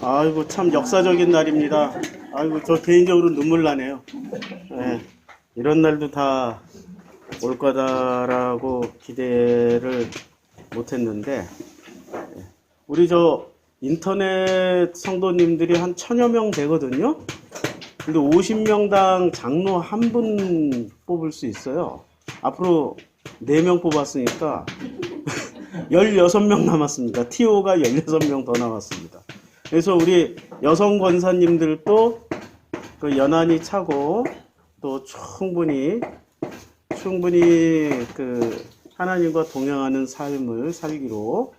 아이고, 참 역사적인 날입니다. 아이고, 저 개인적으로 눈물 나네요. 예, 이런 날도 다 올 거다라고 기대를 못했는데, 우리 저 인터넷 성도님들이 한 1000여 명 되거든요. 근데 50명당 장로 한 분 뽑을 수 있어요. 앞으로 4명 뽑았으니까 16명 남았습니다. TO가 16명 더 남았습니다. 그래서 우리 여성 권사님들도 그 연한이 차고 또 충분히 그 하나님과 동행하는 삶을 살기로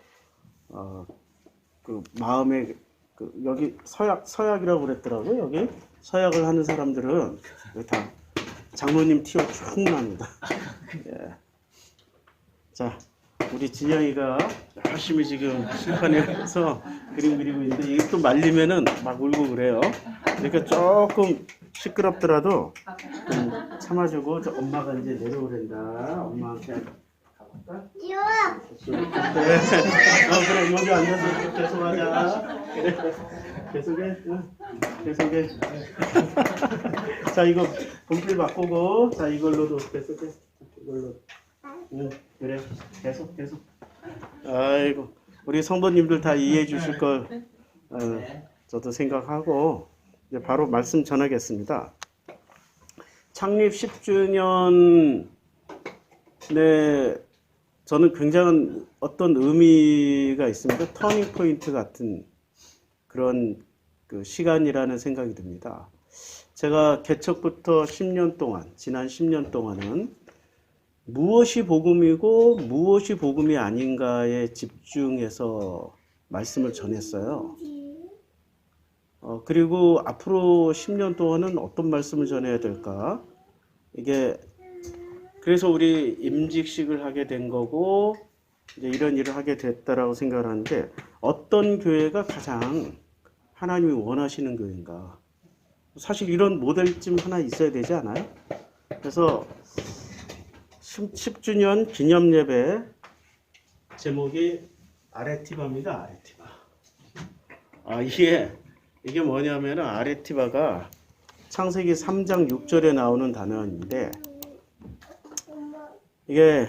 그 마음에 그 여기 서약이라고 그랬더라고요. 여기 서약을 하는 사람들은 다 장로님 티오 충분합니다. 예. 자, 우리 진영이가 열심히 지금 칠판에서 그림 그리고 있는데 이게 또 말리면은 막 울고 그래요. 그러니까 조금 시끄럽더라도 좀 참아주고, 저 엄마가 이제 내려오랜다. 엄마한테 가볼까? 네. 그래, 여기 앉아서 계속하자. 그래. 계속해. 계속해. 자, 이거 분필 바꾸고, 자, 이걸로도 계속해. 이걸로. 그래. 계속. 아이고, 우리 성도님들 다 이해해 주실 걸 저도 생각하고 이제 바로 말씀 전하겠습니다. 창립 10주년에 저는 굉장한 어떤 의미가 있습니다. 터닝 포인트 같은 그런 그 시간이라는 생각이 듭니다. 제가 개척부터 10년 동안, 지난 10년 동안은 무엇이 복음이고 무엇이 복음이 아닌가에 집중해서 말씀을 전했어요. 그리고 앞으로 10년 동안은 어떤 말씀을 전해야 될까? 이게 그래서 우리 임직식을 하게 된 거고 이제 이런 일을 하게 됐다라고 생각을 하는데, 어떤 교회가 가장 하나님이 원하시는 교회인가? 사실 이런 모델쯤 하나 있어야 되지 않아요? 그래서 10주년 기념 예배 제목이 아레티바입니다. 아레티바. 이게 뭐냐면 아레티바가 창세기 3장 6절에 나오는 단어인데, 이게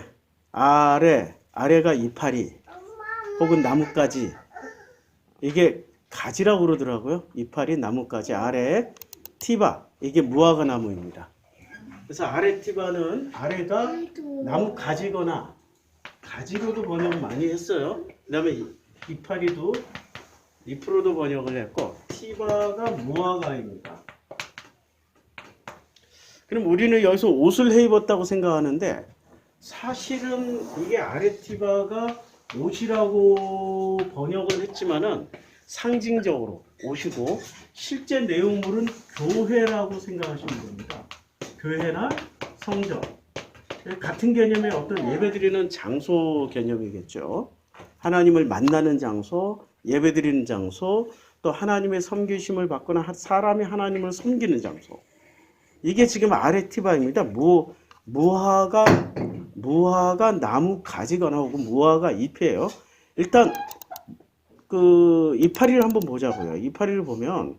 아래가 이파리 혹은 나뭇가지, 이게 가지라고 그러더라고요. 이파리, 나뭇가지, 아래 티바, 이게 무화과 나무입니다. 그래서 아레티바는 아래가 나무 가지거나, 가지로도 번역을 많이 했어요. 그 다음에 이파리도 잎으로도 번역을 했고, 티바가 무화과입니다. 그럼 우리는 여기서 옷을 해 입었다고 생각하는데, 사실은 이게 아레티바가 옷이라고 번역을 했지만은 상징적으로 옷이고, 실제 내용물은 교회라고 생각하시면 됩니다. 교회나 성전, 같은 개념의 어떤 예배드리는 장소 개념이겠죠. 하나님을 만나는 장소, 예배드리는 장소, 또 하나님의 섬기심을 받거나 사람이 하나님을 섬기는 장소. 이게 지금 아레티바입니다. 무화과 나무 가지거나 혹은 무화과 잎이에요. 일단 그 이파리를 한번 보자고요. 이파리를 보면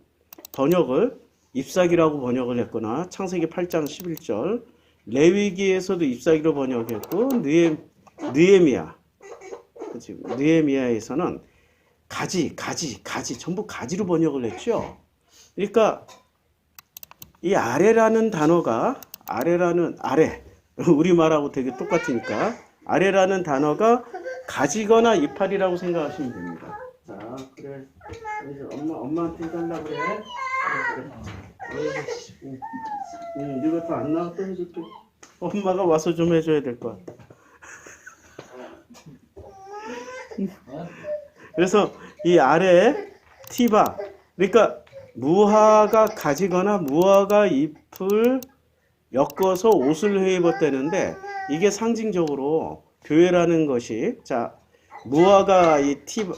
번역을 잎사귀라고 번역을 했거나, 창세기 8장 11절, 레위기에서도 잎사귀로 번역했고, 느헤미야에서는 가지 전부 가지로 번역을 했죠. 그러니까 이 아래라는 단어가 아래 우리말하고 되게 똑같으니까 아래라는 단어가 가지거나 이파리라고 생각하시면 됩니다. 자, 그래. 엄마한테 해달라 그래. 이것도 안 나왔다 해줄게. 엄마가 와서 좀 해줘야 될 것 같아. 그래서 이 아래 티바, 그러니까 무화과 가지거나 무화과 잎을 엮어서 옷을 해 입었다는데, 이게 상징적으로 교회라는 것이, 자, 무화과 이 티바,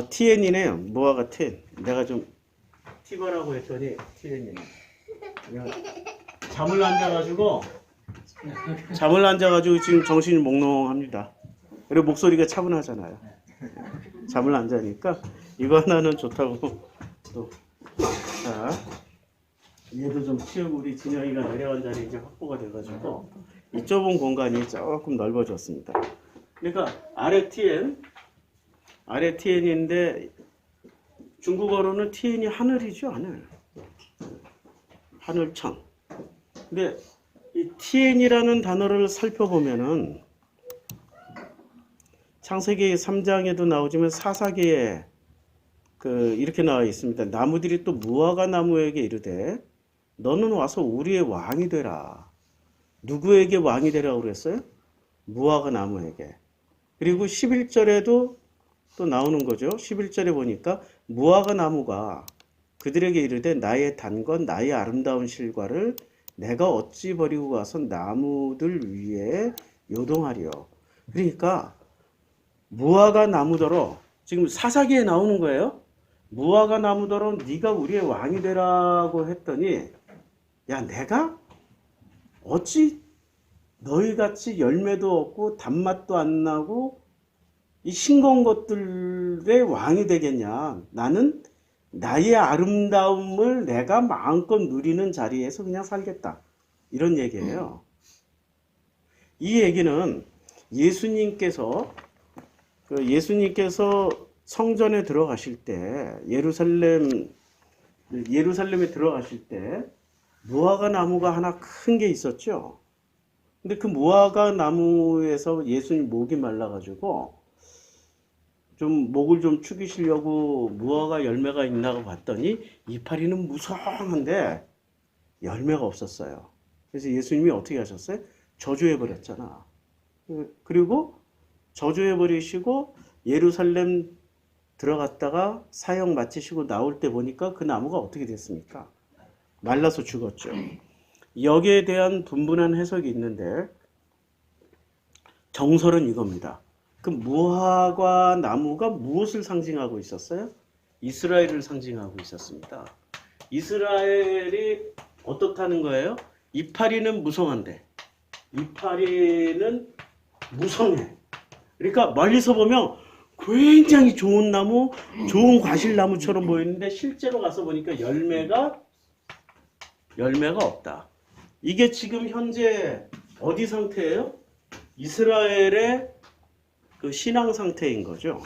TN이네요. 무화과 TN. 내가 좀 티바라고 했더니 TN이네. 잠을 앉아가지고 지금 정신이 몽롱합니다. 그리고 목소리가 차분하잖아요. 잠을 안 자니까 이거 하나는 좋다고 또. 자, 얘도 좀 치우고 우리 진영이가 내려간 자리 이제 확보가 돼가지고 이 좁은 공간이 조금 넓어졌습니다. 그러니까 아래 TN인데 중국어로는 TN이 하늘이죠, 하늘. 하늘천. 근데 이 TN이라는 단어를 살펴보면은 창세기 3장에도 나오지만 사사기에 이렇게 나와 있습니다. 나무들이 또 무화과 나무에게 이르되 너는 와서 우리의 왕이 되라. 누구에게 왕이 되라고 그랬어요? 무화과 나무에게. 그리고 11절에도 또 나오는 거죠. 11절에 보니까 무화과 나무가 그들에게 이르되 나의 단건 나의 아름다운 실과를 내가 어찌 버리고 가서 나무들 위에 요동하리요. 그러니까 무화과 나무더러 지금 사사기에 나오는 거예요. 무화과 나무더러 네가 우리의 왕이 되라고 했더니 야 내가 어찌 너희같이 열매도 없고 단맛도 안 나고 이 싱거운 것들의 왕이 되겠냐. 나는 나의 아름다움을 내가 마음껏 누리는 자리에서 그냥 살겠다. 이런 얘기예요. 이 얘기는 예수님께서 성전에 들어가실 때 예루살렘에 들어가실 때 무화과 나무가 하나 큰 게 있었죠. 근데 그 무화과 나무에서 예수님 목이 말라가지고 좀 목을 좀 축이시려고 무화과 열매가 있나고 봤더니 이파리는 무성한데 열매가 없었어요. 그래서 예수님이 어떻게 하셨어요? 저주해 버렸잖아. 그리고 저주해 버리시고 예루살렘 들어갔다가 사역 마치시고 나올 때 보니까 그 나무가 어떻게 됐습니까? 말라서 죽었죠. 여기에 대한 분분한 해석이 있는데 정설은 이겁니다. 그 무화과 나무가 무엇을 상징하고 있었어요? 이스라엘을 상징하고 있었습니다. 이스라엘이 어떻다는 거예요? 이파리는 무성한데 이파리는 무성해. 그러니까 멀리서 보면 굉장히 좋은 나무, 좋은 과실나무처럼 보이는데 실제로 가서 보니까 열매가 없다. 이게 지금 현재 어디 상태예요? 이스라엘의 그 신앙 상태인 거죠.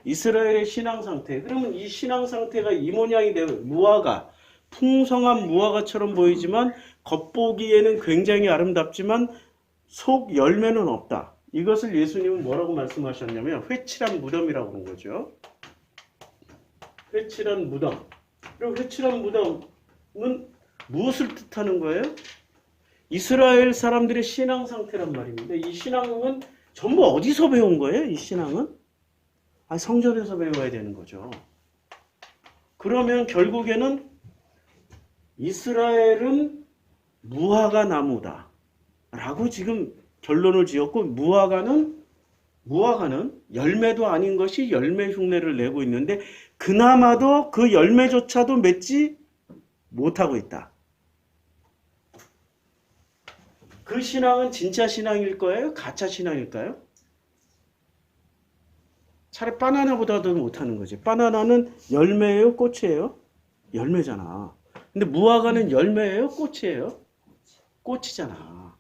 이스라엘의 신앙 상태. 그러면 이 신앙 상태가 이 모양이 되면 무화과, 풍성한 무화과처럼 보이지만 겉보기에는 굉장히 아름답지만 속 열매는 없다. 이것을 예수님은 뭐라고 말씀하셨냐면 회칠한 무덤이라고 하는 거죠. 회칠한 무덤. 그리고 회칠한 무덤은 무엇을 뜻하는 거예요? 이스라엘 사람들의 신앙 상태란 말입니다. 이 신앙은 전부 어디서 배운 거예요? 이 신앙은? 성전에서 배워야 되는 거죠. 그러면 결국에는 이스라엘은 무화과 나무다 라고 지금 결론을 지었고 무화과는 열매도 아닌 것이 열매 흉내를 내고 있는데 그나마도 그 열매조차도 맺지 못하고 있다. 그 신앙은 진짜 신앙일 거예요? 가짜 신앙일까요? 차라리 바나나보다도 못하는 거지. 바나나는 열매예요? 꽃이에요? 열매잖아. 근데 무화과는 열매예요? 꽃이에요? 꽃이잖아.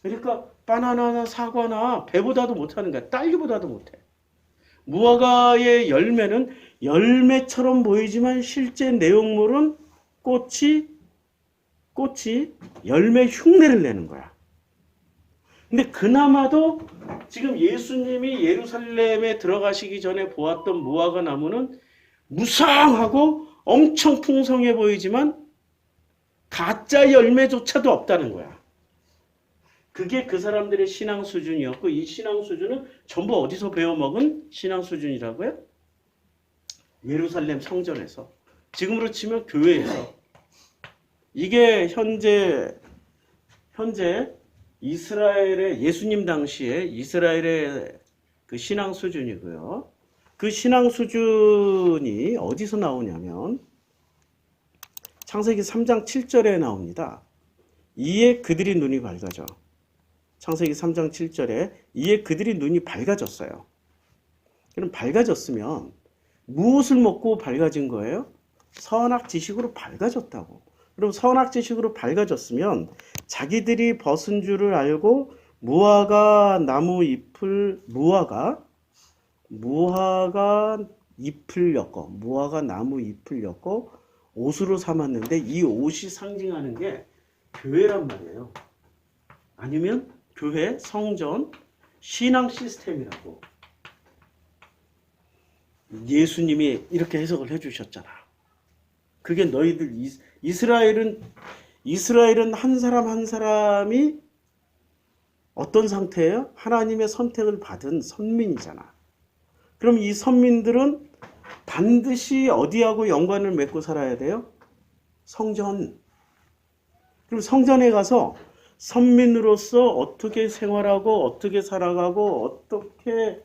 그러니까 바나나나 사과나 배보다도 못하는 거야. 딸기보다도 못해. 무화과의 열매는 열매처럼 보이지만 실제 내용물은 꽃이 열매 흉내를 내는 거야. 근데 그나마도 지금 예수님이 예루살렘에 들어가시기 전에 보았던 무화과 나무는 무성하고 엄청 풍성해 보이지만 가짜 열매조차도 없다는 거야. 그게 그 사람들의 신앙 수준이었고 이 신앙 수준은 전부 어디서 배워먹은 신앙 수준이라고요? 예루살렘 성전에서. 지금으로 치면 교회에서. 이게 현재 이스라엘의 예수님 당시에 이스라엘의 그 신앙 수준이고요. 그 신앙 수준이 어디서 나오냐면 창세기 3장 7절에 나옵니다. 이에 그들이 눈이 밝아져. 창세기 3장 7절에 이에 그들이 눈이 밝아졌어요. 그럼 밝아졌으면 무엇을 먹고 밝아진 거예요? 선악지식으로 밝아졌다고. 그럼 선악지식으로 밝아졌으면 자기들이 벗은 줄을 알고 무화과 나무 잎을 무화과 잎을 엮어 무화과 나무 잎을 엮어 옷으로 삼았는데 이 옷이 상징하는 게 교회란 말이에요. 아니면 교회, 성전, 신앙 시스템이라고 예수님이 이렇게 해석을 해주셨잖아. 그게 너희들 이스라엘은 한 사람 한 사람이 어떤 상태예요? 하나님의 선택을 받은 선민이잖아. 그럼 이 선민들은 반드시 어디하고 연관을 맺고 살아야 돼요? 성전. 그럼 성전에 가서 선민으로서 어떻게 생활하고 어떻게 살아가고 어떻게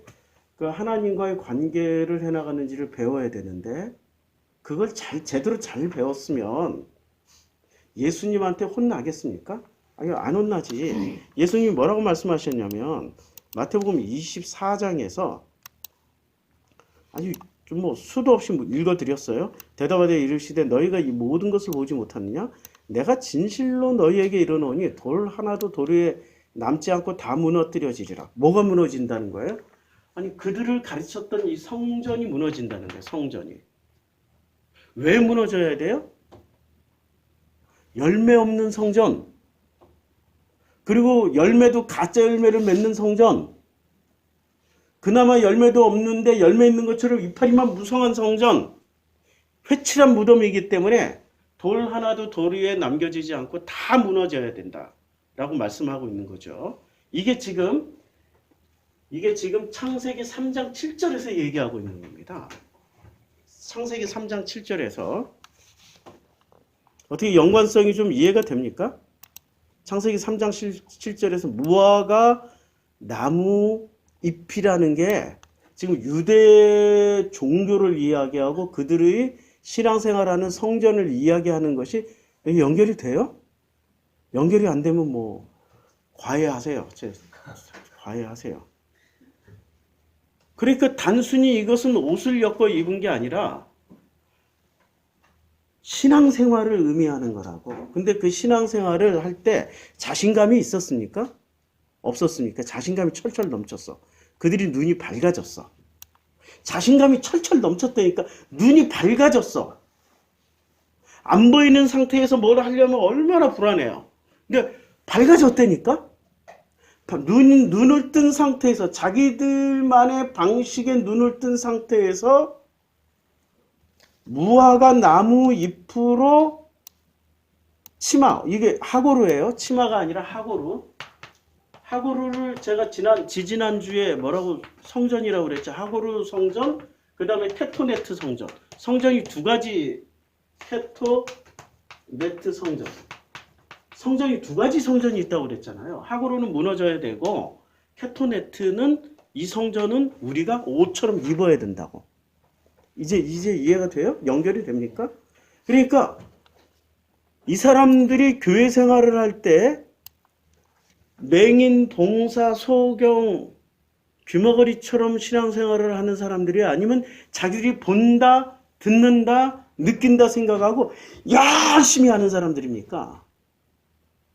그 하나님과의 관계를 해나가는지를 배워야 되는데 그걸 제대로 잘 배웠으면 예수님한테 혼나겠습니까? 아니, 안 혼나지. 예수님이 뭐라고 말씀하셨냐면 마태복음 24장에서 아니 좀 뭐 수도 없이 읽어드렸어요. 대답하되 이르시되 너희가 이 모든 것을 보지 못하느냐? 내가 진실로 너희에게 이르노니 돌 하나도 돌 위에 남지 않고 다 무너뜨려지리라. 뭐가 무너진다는 거예요? 아니 그들을 가르쳤던 이 성전이 무너진다는 거예요. 성전이. 왜 무너져야 돼요? 열매 없는 성전. 그리고 열매도 가짜 열매를 맺는 성전. 그나마 열매도 없는데 열매 있는 것처럼 이파리만 무성한 성전. 회칠한 무덤이기 때문에 돌 하나도 돌 위에 남겨지지 않고 다 무너져야 된다. 라고 말씀하고 있는 거죠. 이게 지금 창세기 3장 7절에서 얘기하고 있는 겁니다. 창세기 3장 7절에서 어떻게 연관성이 좀 이해가 됩니까? 창세기 3장 7절에서 무화과 나무 잎이라는 게 지금 유대 종교를 이야기하고 그들의 신앙생활하는 성전을 이야기하는 것이 연결이 돼요? 연결이 안 되면 뭐 과외하세요. 과외하세요. 그러니까 단순히 이것은 옷을 엮어 입은 게 아니라 신앙생활을 의미하는 거라고. 근데 그 신앙생활을 할 때 자신감이 있었습니까? 없었습니까? 자신감이 철철 넘쳤어. 그들이 눈이 밝아졌어. 자신감이 철철 넘쳤다니까 눈이 밝아졌어. 안 보이는 상태에서 뭘 하려면 얼마나 불안해요. 근데 밝아졌다니까? 눈을 뜬 상태에서 자기들만의 방식에 눈을 뜬 상태에서 무화과 나무 잎으로 치마, 이게 하고루예요. 치마가 아니라 하고루. 하고루를 제가 지지난주에 뭐라고 성전이라고 그랬죠. 하고루 성전, 그 다음에 테토네트 성전. 성전이 두 가지, 테토네트 성전. 성전이 두 가지 성전이 있다고 그랬잖아요. 하고루는 무너져야 되고, 테토네트는 이 성전은 우리가 옷처럼 입어야 된다고. 이제 이해가 돼요? 연결이 됩니까? 그러니까 이 사람들이 교회 생활을 할 때 맹인, 봉사, 소경, 귀머거리처럼 신앙생활을 하는 사람들이 아니면 자기들이 본다, 듣는다, 느낀다 생각하고 열심히 하는 사람들입니까?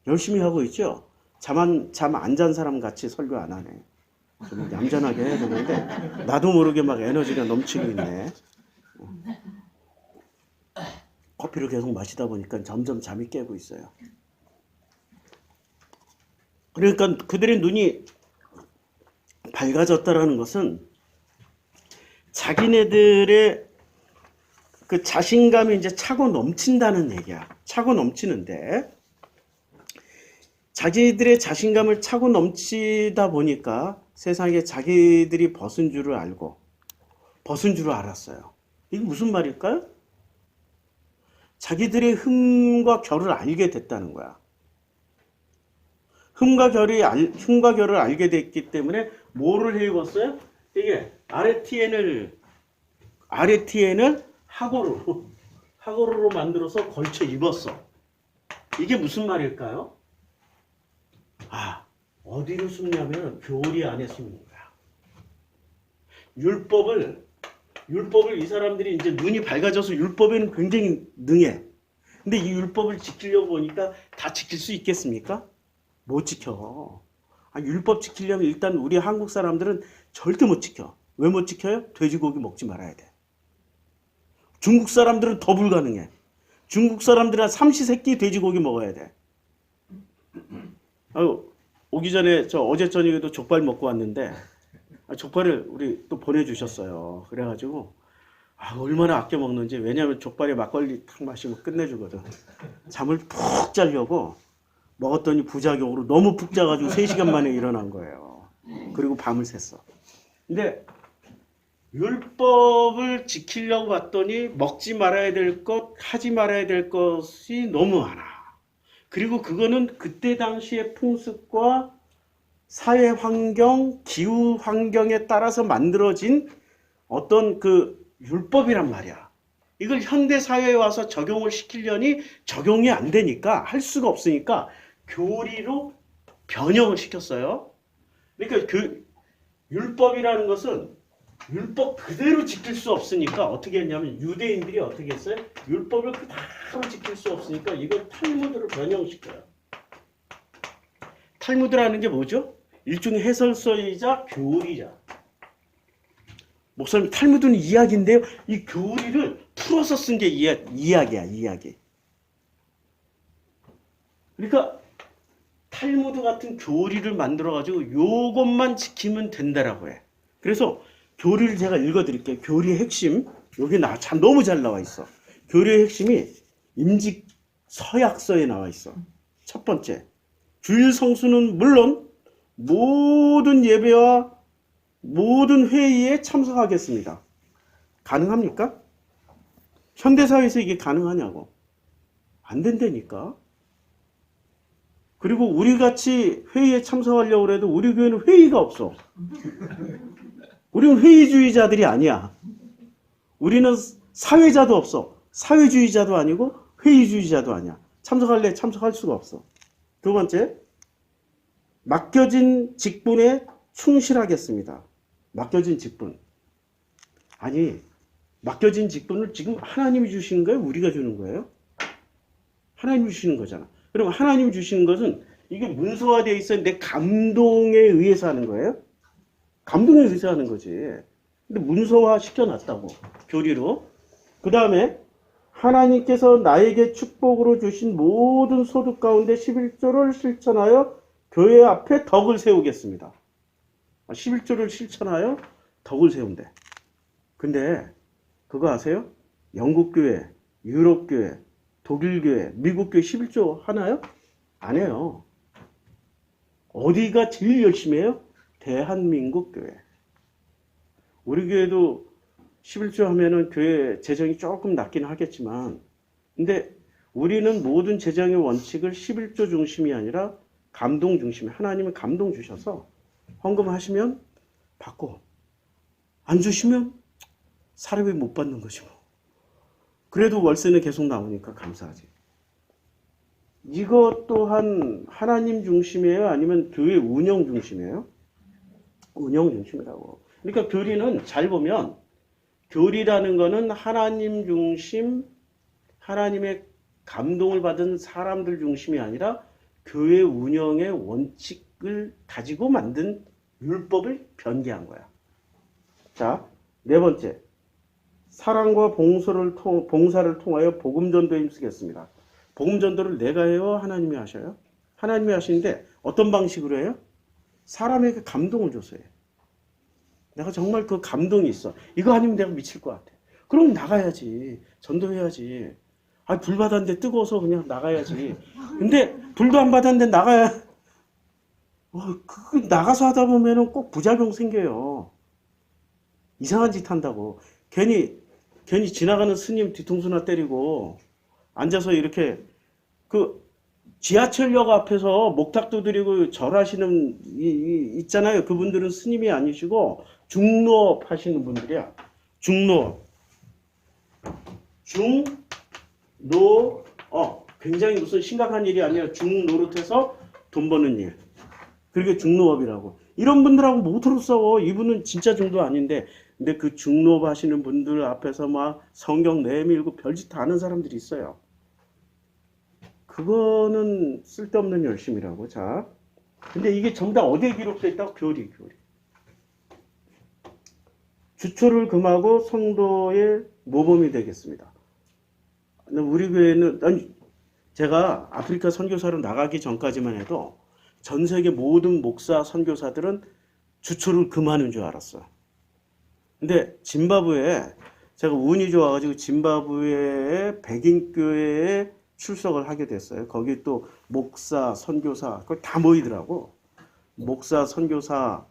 열심히 하고 있죠? 잠 안 잔 사람 같이 설교 안 하네. 좀 얌전하게 해야 되는데 나도 모르게 막 에너지가 넘치고 있네. 커피를 계속 마시다 보니까 점점 잠이 깨고 있어요. 그러니까 그들의 눈이 밝아졌다라는 것은 자기네들의 그 자신감이 이제 차고 넘친다는 얘기야. 차고 넘치는데 자기들의 자신감을 차고 넘치다 보니까 세상에 자기들이 벗은 줄을 알고 벗은 줄을 알았어요. 이게 무슨 말일까요? 자기들의 흠과 결을 알게 됐다는 거야. 흠과 결을 알게 됐기 때문에 뭐를 해 입었어요? 이게 RTN을 하고루로 만들어서 걸쳐 입었어. 이게 무슨 말일까요? 어디로 숨냐면 교리 안에 숨는 거야. 율법을 이 사람들이 이제 눈이 밝아져서 율법에는 굉장히 능해. 근데 이 율법을 지키려고 보니까 다 지킬 수 있겠습니까? 못 지켜. 율법 지키려면 일단 우리 한국 사람들은 절대 못 지켜. 왜 못 지켜요? 돼지고기 먹지 말아야 돼. 중국 사람들은 더 불가능해. 중국 사람들은 삼시세끼 돼지고기 먹어야 돼. 오기 전에 어제 저녁에도 족발 먹고 왔는데 족발을 우리 또 보내주셨어요. 그래가지고 얼마나 아껴 먹는지. 왜냐하면 족발에 막걸리 탁 마시고 끝내주거든. 잠을 푹 자려고 먹었더니 부작용으로 너무 푹 자가지고 3시간 만에 일어난 거예요. 그리고 밤을 샜어. 근데 율법을 지키려고 봤더니 먹지 말아야 될 것, 하지 말아야 될 것이 너무 많아. 그리고 그거는 그때 당시의 풍습과 사회 환경, 기후 환경에 따라서 만들어진 어떤 그 율법이란 말이야. 이걸 현대 사회에 와서 적용을 시키려니 적용이 안 되니까, 할 수가 없으니까 교리로 변형을 시켰어요. 그러니까 그 율법이라는 것은 율법 그대로 지킬 수 없으니까 어떻게 했냐면, 유대인들이 어떻게 했어요? 율법을 그대로 지킬 수 없으니까 이걸 탈무드로 변형시켜요. 탈무드라는 게 뭐죠? 일종의 해설서이자 교리자. 목사님, 탈무드는 이야기인데요. 이 교리를 풀어서 쓴 게 이야기야, 이야기. 그러니까 탈무드 같은 교리를 만들어가지고 요것만 지키면 된다라고 해. 그래서 교리를 제가 읽어드릴게요. 교리의 핵심. 여기 너무 잘 나와 있어. 교리의 핵심이 임직 서약서에 나와 있어. 첫 번째, 주일 성수는 물론 모든 예배와 모든 회의에 참석하겠습니다. 가능합니까? 현대사회에서 이게 가능하냐고. 안 된다니까. 그리고 우리같이 회의에 참석하려고 해도 우리 교회는 회의가 없어. 우리는 회의주의자들이 아니야. 우리는 사회자도 없어. 사회주의자도 아니고 회의주의자도 아니야. 참석할래? 참석할 수가 없어. 두 번째, 맡겨진 직분에 충실하겠습니다. 맡겨진 직분. 아니, 맡겨진 직분을 지금 하나님이 주시는 거예요? 우리가 주는 거예요? 하나님이 주시는 거잖아. 그럼 하나님이 주시는 것은 이게 문서화되어 있어. 내 감동에 의해서 하는 거예요? 감동에 의해서 하는 거지. 근데 문서화 시켜놨다고. 교리로. 그 다음에 하나님께서 나에게 축복으로 주신 모든 소득 가운데 11조를 실천하여 교회 앞에 덕을 세우겠습니다. 11조를 실천하여 덕을 세운대. 근데 그거 아세요? 영국교회, 유럽교회, 독일교회, 미국교회 11조 하나요? 안 해요. 어디가 제일 열심히 해요? 대한민국 교회. 우리 교회도 11조 하면은 교회 재정이 조금 낮긴 하겠지만, 근데 우리는 모든 재정의 원칙을 11조 중심이 아니라 감동 중심이, 하나님은 감동 주셔서 헌금하시면 받고, 안 주시면 사람이 못 받는 것이고, 그래도 월세는 계속 나오니까 감사하지. 이것 또한 하나님 중심이에요? 아니면 교회 운영 중심이에요? 운영 중심이라고. 그러니까 교리는 잘 보면, 교리라는 거는 하나님 중심, 하나님의 감동을 받은 사람들 중심이 아니라 교회 운영의 원칙을 가지고 만든 율법을 변개한 거야. 자, 네 번째. 사랑과 봉사를 통하여 복음전도에 힘쓰겠습니다. 복음전도를 내가 해요? 하나님이 하셔요? 하나님이 하시는데 어떤 방식으로 해요? 사람에게 감동을 줘서 해요. 내가 정말 그 감동이 있어. 이거 아니면 내가 미칠 것 같아. 그럼 나가야지. 전도해야지. 불 받았는데 뜨거워서 그냥 나가야지. 근데 불도 안 받았는데 나가야, 나가서 하다 보면은 꼭 부작용 생겨요. 이상한 짓 한다고. 괜히 지나가는 스님 뒤통수나 때리고, 앉아서 이렇게, 지하철역 앞에서 목탁도 드리고 절하시는, 있잖아요. 그분들은 스님이 아니시고, 중노업 하시는 분들이야. 중노업. 굉장히 무슨 심각한 일이 아니라 중노릇해서 돈 버는 일. 그게 중노업이라고. 이런 분들하고 못으로 싸워. 이분은 진짜 중도 아닌데, 근데 그 중노 하시는 분들 앞에서 막 성경 내밀고 별짓 다 하는 사람들이 있어요. 그거는 쓸데없는 열심이라고. 자, 근데 이게 전부 다 어디에 기록되어 있다고? 교리. 주초를 금하고 성도의 모범이 되겠습니다. 우리 교회는, 아니, 제가 아프리카 선교사로 나가기 전까지만 해도 전 세계 모든 목사 선교사들은 주초를 금하는 줄 알았어. 근데 짐바브웨에 제가 운이 좋아가지고 짐바브웨의 백인교회에 출석을 하게 됐어요. 거기 또 목사, 선교사, 그걸 다 모이더라고. 목사, 선교사,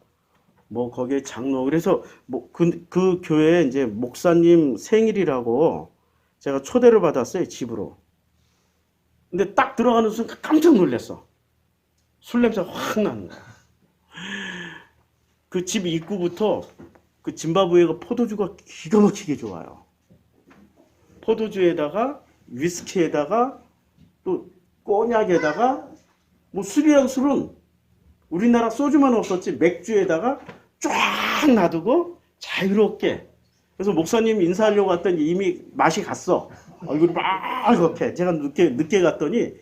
뭐 거기에 장로. 그래서 뭐 그 교회에 이제 목사님 생일이라고 제가 초대를 받았어요, 집으로. 근데 딱 들어가는 순간 깜짝 놀랐어. 술 냄새가 확 나는 거야. 그 집 입구부터 그 짐바브웨가 포도주가 기가 막히게 좋아요. 포도주에다가 위스키에다가 또 꼬냑에다가 뭐 술이랑 술은 우리나라 소주만 없었지 맥주에다가 쫙 놔두고 자유롭게. 그래서 목사님 인사하려고 갔더니 이미 맛이 갔어. 얼굴이 빨갛게. 제가 늦게 갔더니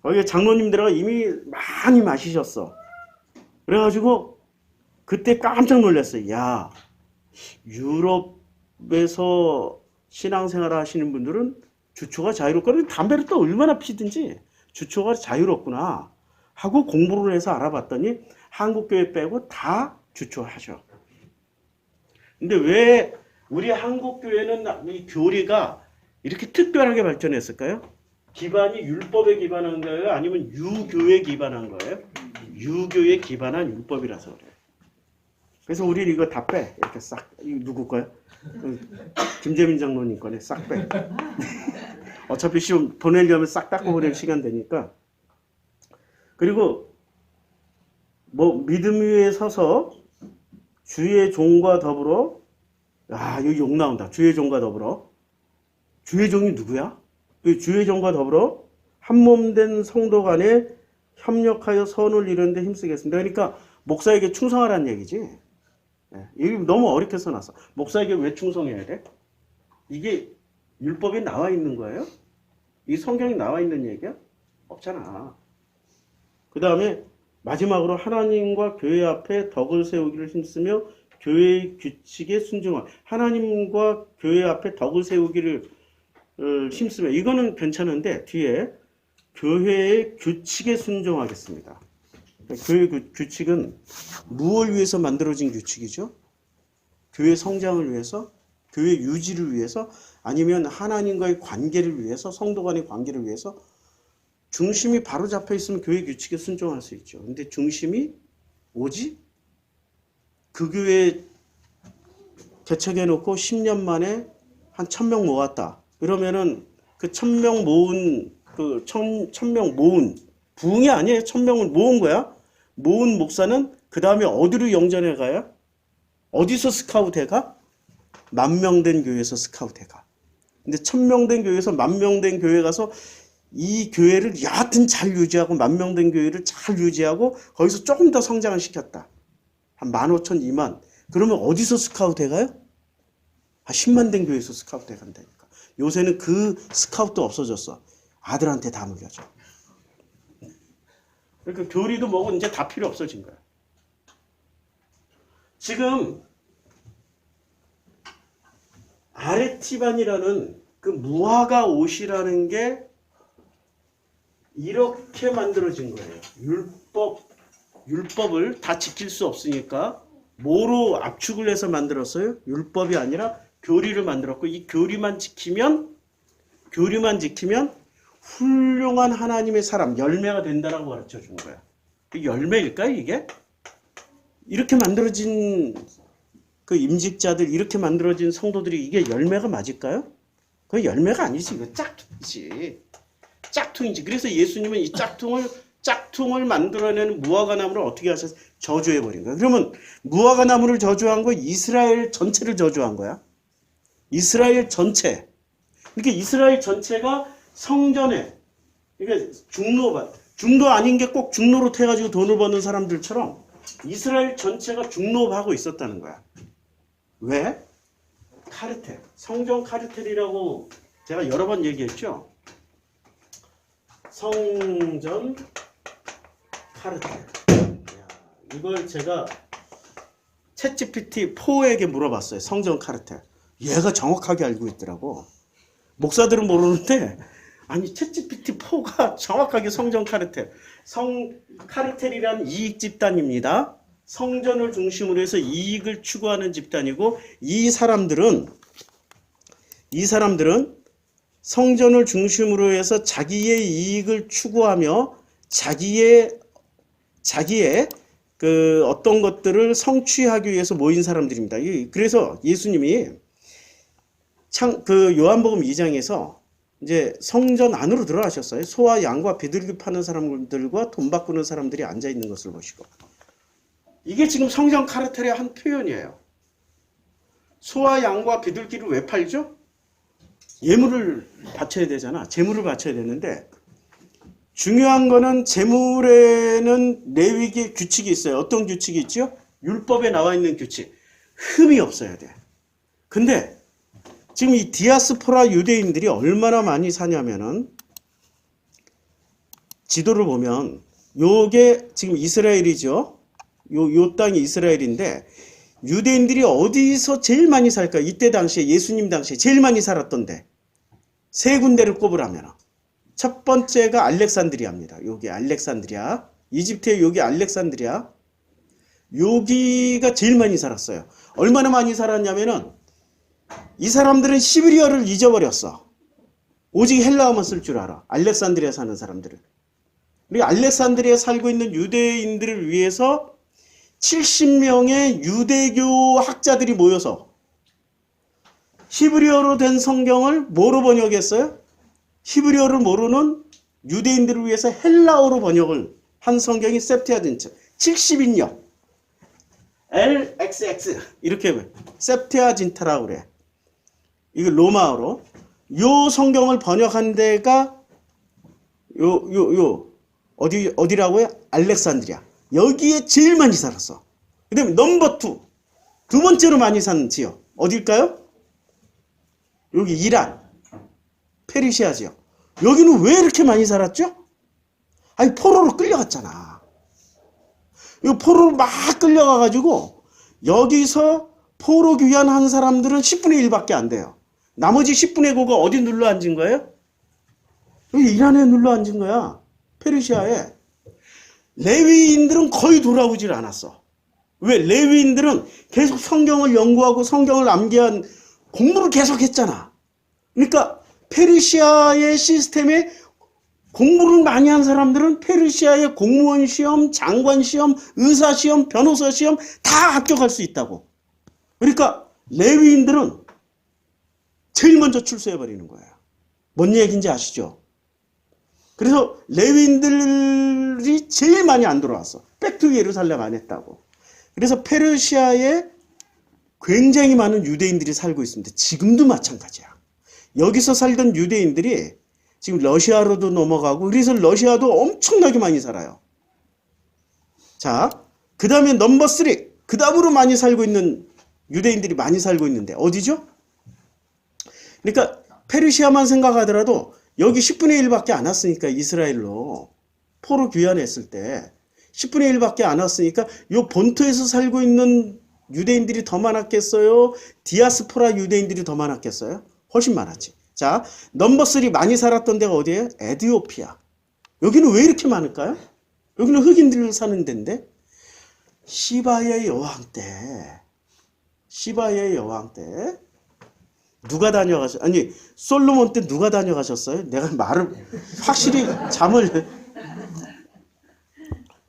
거기 장로님들하고 이미 많이 마시셨어. 그래가지고 그때 깜짝 놀랐어요. 야, 유럽에서 신앙생활 하시는 분들은 주초가 자유롭거든. 담배를 또 얼마나 피든지 주초가 자유롭구나 하고 공부를 해서 알아봤더니 한국교회 빼고 다 주초하셔. 근데 왜 우리 한국교회는 이 교리가 이렇게 특별하게 발전했을까요? 기반이 율법에 기반한 거예요? 아니면 유교에 기반한 거예요? 유교에 기반한 율법이라서 그래요. 그래서 우리는 이거 다 빼. 이렇게 싹. 이거 누구 거야? 김재민 장로님 거네. 싹 빼. 어차피 시험 보내려면 싹 닦고 보낼 시간 되니까. 그리고 뭐 믿음 위에 서서 주의 종과 더불어, 여기 욕 나온다. 주의 종과 더불어. 주의 종이 누구야? 주의 종과 더불어 한몸된 성도 간에 협력하여 선을 이루는 데 힘쓰겠습니다. 그러니까 목사에게 충성하라는 얘기지. 이게 너무 어렵게 써놨어. 목사에게 왜 충성해야 돼? 이게 율법에 나와 있는 거예요? 이 성경에 나와 있는 얘기야? 없잖아. 그 다음에 마지막으로 하나님과 교회 앞에 덕을 세우기를 힘쓰며 교회의 규칙에 순종하. 하나님과 교회 앞에 덕을 세우기를 힘쓰며. 이거는 괜찮은데 뒤에 교회의 규칙에 순종하겠습니다. 교회 규칙은 무엇을 위해서 만들어진 규칙이죠? 교회 성장을 위해서? 교회 유지를 위해서? 아니면 하나님과의 관계를 위해서? 성도 간의 관계를 위해서? 중심이 바로 잡혀 있으면 교회 규칙에 순종할 수 있죠. 근데 중심이 뭐지? 그 교회 개척해 놓고 10년 만에 한 1000명 모았다. 그러면은 그 1000명 모은, 1000명 모은, 부흥이 아니에요. 1000명을 모은 거야. 모은 목사는 그 다음에 어디로 영전해 가요? 어디서 스카우트 해가? 10,000명 된 교회에서 스카우트 해가. 근데 1000명 된 교회에서 10,000명 된 교회 가서 이 교회를 여하튼 잘 유지하고 10,000명 된 교회를 잘 유지하고 거기서 조금 더 성장을 시켰다. 한 15,000, 2만. 그러면 어디서 스카우트 해가요? 한 10만 된 교회에서 스카우트 해간다니까. 요새는 그 스카우트 없어졌어. 아들한테 다 물려줘. 그러니까 교리도 뭐고 이제 다 필요 없어진 거야. 지금 아레티반이라는 그 무화과 옷이라는 게 이렇게 만들어진 거예요. 율법을 다 지킬 수 없으니까 뭐로 압축을 해서 만들었어요? 율법이 아니라 교리를 만들었고, 이 교리만 지키면 훌륭한 하나님의 사람, 열매가 된다라고 가르쳐 준 거야. 그 열매일까요, 이게? 이렇게 만들어진 그 임직자들, 이렇게 만들어진 성도들이 이게 열매가 맞을까요? 그게 열매가 아니지. 이거 짝퉁이지. 짝퉁이지. 그래서 예수님은 이 짝퉁을 만들어내는 무화과나무를 어떻게 하셔서 저주해버린 거야. 그러면 무화과나무를 저주한 거 이스라엘 전체를 저주한 거야. 이스라엘 전체. 그러니까 이스라엘 전체가 성전에, 그러니까 중도 아닌 게 꼭 중노로 해가지고 돈을 버는 사람들처럼 이스라엘 전체가 중노하고 있었다는 거야. 왜? 카르텔, 성전 카르텔이라고 제가 여러 번 얘기했죠. 성전 카르텔. 야, 이걸 제가 챗GPT-4에게 물어봤어요. 성전 카르텔. 얘가 정확하게 알고 있더라고. 목사들은 모르는데 아니 챗GPT-4가 정확하게 성전 카르텔. 카르텔이란 이익 집단입니다. 성전을 중심으로 해서 이익을 추구하는 집단이고 이 사람들은 성전을 중심으로 해서 자기의 이익을 추구하며 자기의 그 어떤 것들을 성취하기 위해서 모인 사람들입니다. 그래서 예수님이 그 요한복음 2장에서 이제 성전 안으로 들어가셨어요. 소와 양과 비둘기 파는 사람들과 돈 바꾸는 사람들이 앉아 있는 것을 보시고. 이게 지금 성전 카르텔의 한 표현이에요. 소와 양과 비둘기를 왜 팔죠? 예물을 바쳐야 되잖아. 재물을 바쳐야 되는데 중요한 거는 재물에는 레위기의 규칙이 있어요. 어떤 규칙이 있죠? 율법에 나와 있는 규칙. 흠이 없어야 돼. 근데 지금 이 디아스포라 유대인들이 얼마나 많이 사냐면은 지도를 보면 요게 지금 이스라엘이죠. 요 땅이 이스라엘인데 유대인들이 어디서 제일 많이 살까? 이때 당시에 예수님 당시에 제일 많이 살았던데 세 군데를 꼽으라면 첫 번째가 알렉산드리아입니다. 여기 알렉산드리아. 이집트의 여기 알렉산드리아. 여기가 제일 많이 살았어요. 얼마나 많이 살았냐면은 이 사람들은 시베리아를 잊어버렸어. 오직 헬라어만 쓸 줄 알아. 알렉산드리아 사는 사람들은. 그리고 알렉산드리아에 살고 있는 유대인들을 위해서 70명의 유대교 학자들이 모여서 히브리어로 된 성경을 뭐로 번역했어요? 히브리어를 모르는 유대인들을 위해서 헬라어로 번역을 한 성경이 septuaginta 70인역 LXX 이렇게 septuaginta라고 그래. 이거 로마어로 요 성경을 번역한 데가 어디라고요? 알렉산드리아. 여기에 제일 많이 살았어. 그 다음에 넘버 2. 두 번째로 많이 산 지역. 어딜까요? 여기 이란. 페르시아 지역. 여기는 왜 이렇게 많이 살았죠? 아니, 포로로 끌려갔잖아. 이 포로로 막 끌려가가지고, 여기서 포로 귀환한 사람들은 10분의 1밖에 안 돼요. 나머지 10분의 9가 어디 눌러 앉은 거예요? 여기 이란에 눌러 앉은 거야. 페르시아에. 레위인들은 거의 돌아오질 않았어. 왜? 레위인들은 계속 성경을 연구하고 성경을 암기한 공부를 계속 했잖아. 그러니까 페르시아의 시스템에 공부를 많이 한 사람들은 페르시아의 공무원 시험, 장관 시험, 의사 시험, 변호사 시험 다 합격할 수 있다고. 그러니까 레위인들은 제일 먼저 출세해버리는 거예요. 뭔 얘기인지 아시죠? 그래서 레위인들이 제일 많이 안 들어왔어. 백투 예루살렘 안 했다고. 그래서 페르시아에 굉장히 많은 유대인들이 살고 있습니다. 지금도 마찬가지야. 여기서 살던 유대인들이 지금 러시아로도 넘어가고 그래서 러시아도 엄청나게 많이 살아요. 자, 그 다음에 넘버 3. 그 다음으로 많이 살고 있는 유대인들이 많이 살고 있는데 어디죠? 그러니까 페르시아만 생각하더라도 여기 10분의 1밖에 안 왔으니까 이스라엘로 포로 귀환했을 때 10분의 1밖에 안 왔으니까 요 본토에서 살고 있는 유대인들이 더 많았겠어요? 디아스포라 유대인들이 더 많았겠어요? 훨씬 많았지. 자, 넘버 3 많이 살았던 데가 어디예요? 에티오피아. 여기는 왜 이렇게 많을까요? 여기는 흑인들 사는 데인데 시바의 여왕 때 누가 다녀가셨어요? 아니 솔로몬 때 누가 다녀가셨어요? 내가 말을 확실히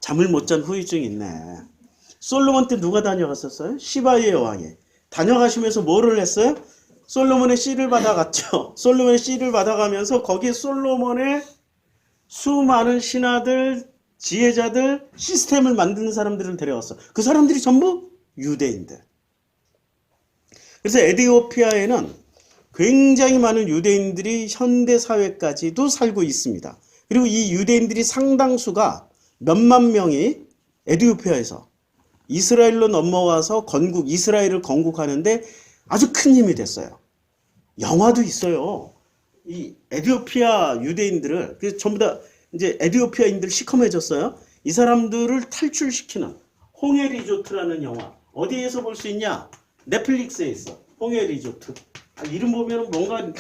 잠을 못 잔 후유증이 있네. 솔로몬 때 누가 다녀갔었어요? 시바의 여왕이 다녀가시면서 뭐를 했어요? 솔로몬의 씨를 받아갔죠. 솔로몬의 씨를 받아가면서 거기에 솔로몬의 수많은 신하들, 지혜자들, 시스템을 만드는 사람들을 데려왔어. 그 사람들이 전부 유대인들. 그래서 에티오피아에는 굉장히 많은 유대인들이 현대사회까지도 살고 있습니다. 그리고 이 유대인들이 상당수가 몇만 명이 에티오피아에서 이스라엘로 넘어와서 이스라엘을 건국하는데 아주 큰 힘이 됐어요. 영화도 있어요. 이 에티오피아 유대인들을, 그래서 전부 다 이제 에티오피아인들 시커매졌어요. 이 사람들을 탈출시키는 홍해 리조트라는 영화. 어디에서 볼 수 있냐? 넷플릭스에 있어. 홍해 리조트. 이름 보면 뭔가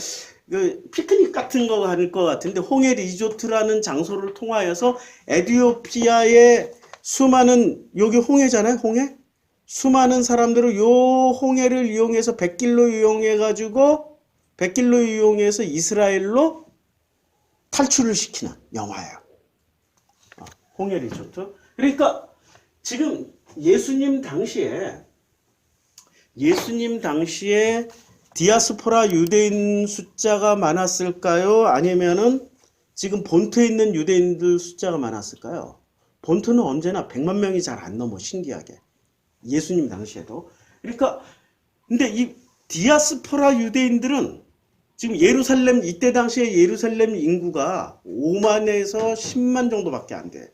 그 피크닉 같은 거 할 것 같은데, 홍해 리조트라는 장소를 통하여서 에티오피아의 수많은, 여기 홍해잖아요, 홍해? 수많은 사람들을 요 홍해를 이용해서 백길로 이용해서 이스라엘로 탈출을 시키는 영화예요. 홍해 리조트. 그러니까 지금 예수님 당시에 디아스포라 유대인 숫자가 많았을까요? 아니면은 지금 본토에 있는 유대인들 숫자가 많았을까요? 본토는 언제나 100만 명이 잘 안 넘어, 신기하게. 예수님 당시에도. 그러니까 근데 이 디아스포라 유대인들은 지금 예루살렘, 이때 당시에 예루살렘 인구가 5만에서 10만 정도밖에 안 돼.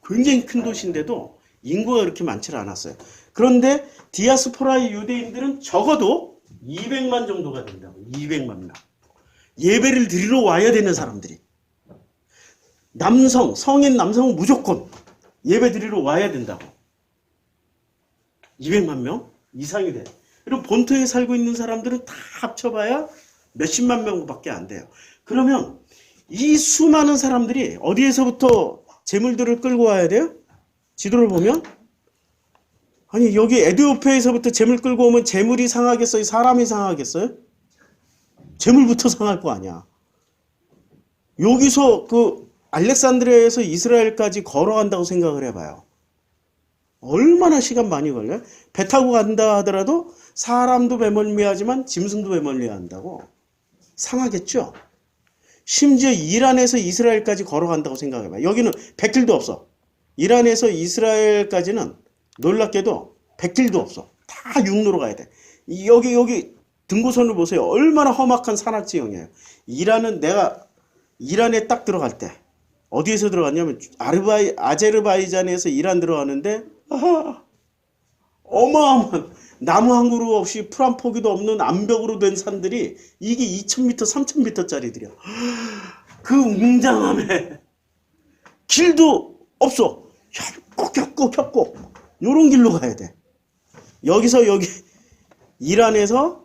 굉장히 큰 도시인데도 인구가 그렇게 많지 않았어요. 그런데 디아스포라 유대인들은 적어도 200만 정도가 된다고. 200만 명. 예배를 드리러 와야 되는 사람들이. 성인 남성은 무조건 예배 드리러 와야 된다고. 200만 명 이상이 돼. 그리고 본토에 살고 있는 사람들은 다 합쳐봐야 몇십만 명밖에 안 돼요. 그러면 이 수많은 사람들이 어디에서부터 재물들을 끌고 와야 돼요? 지도를 보면, 아니 여기 에티오피아에서부터 재물 끌고 오면 재물이 상하겠어요? 사람이 상하겠어요? 재물부터 상할 거 아니야. 여기서 알렉산드리아에서 이스라엘까지 걸어간다고 생각을 해봐요. 얼마나 시간 많이 걸려요? 배 타고 간다 하더라도 사람도 배멀미하지만 짐승도 배멀미한다고. 상하겠죠? 심지어 이란에서 이스라엘까지 걸어간다고 생각해봐요. 여기는 100길도 없어. 이란에서 이스라엘까지는 놀랍게도 100길도 없어. 다 육로로 가야 돼. 여기 등고선을 보세요. 얼마나 험악한 산악지형이에요. 내가 이란에 딱 들어갈 때 어디에서 들어갔냐면 아제르바이잔에서 이란 들어가는데 어마어마한 나무 한 그루 없이 풀 한 포기도 없는 암벽으로 된 산들이, 이게 2000m, 3000m짜리들이야. 그 웅장함에 길도 없어. 협곡 요런 길로 가야 돼. 여기 이란에서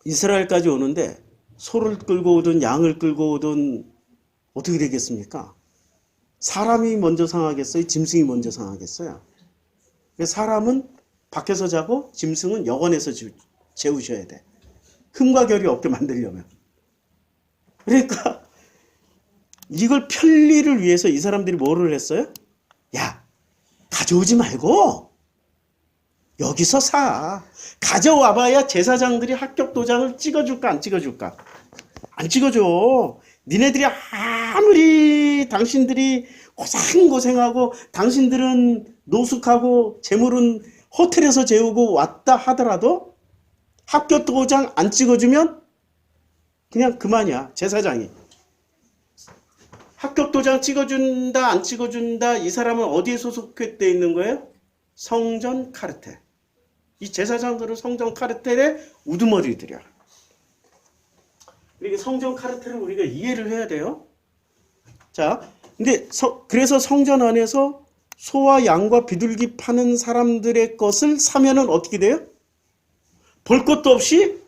이스라엘까지 오는데 소를 끌고 오든 양을 끌고 오든 어떻게 되겠습니까? 사람이 먼저 상하겠어요? 짐승이 먼저 상하겠어요? 사람은 밖에서 자고 짐승은 여관에서 재우셔야 돼. 흠과 결이 없게 만들려면. 그러니까 이걸 편리를 위해서 이 사람들이 뭐를 했어요? 야, 가져오지 말고 여기서 사. 가져와봐야 제사장들이 합격 도장을 찍어줄까 안 찍어줄까? 안 찍어줘. 니네들이 아무리 당신들이 고생하고 당신들은 노숙하고 재물은 호텔에서 재우고 왔다 하더라도 합격 도장 안 찍어주면 그냥 그만이야. 제사장이. 합격 도장 찍어준다 안 찍어준다, 이 사람은 어디에 소속돼 있는 거예요? 성전 카르텔. 이 제사장들은 성전 카르텔의 우두머리들이야. 이게 성전 카르텔을 우리가 이해를 해야 돼요. 자, 근데 그래서 성전 안에서 소와 양과 비둘기 파는 사람들의 것을 사면은 어떻게 돼요? 볼 것도 없이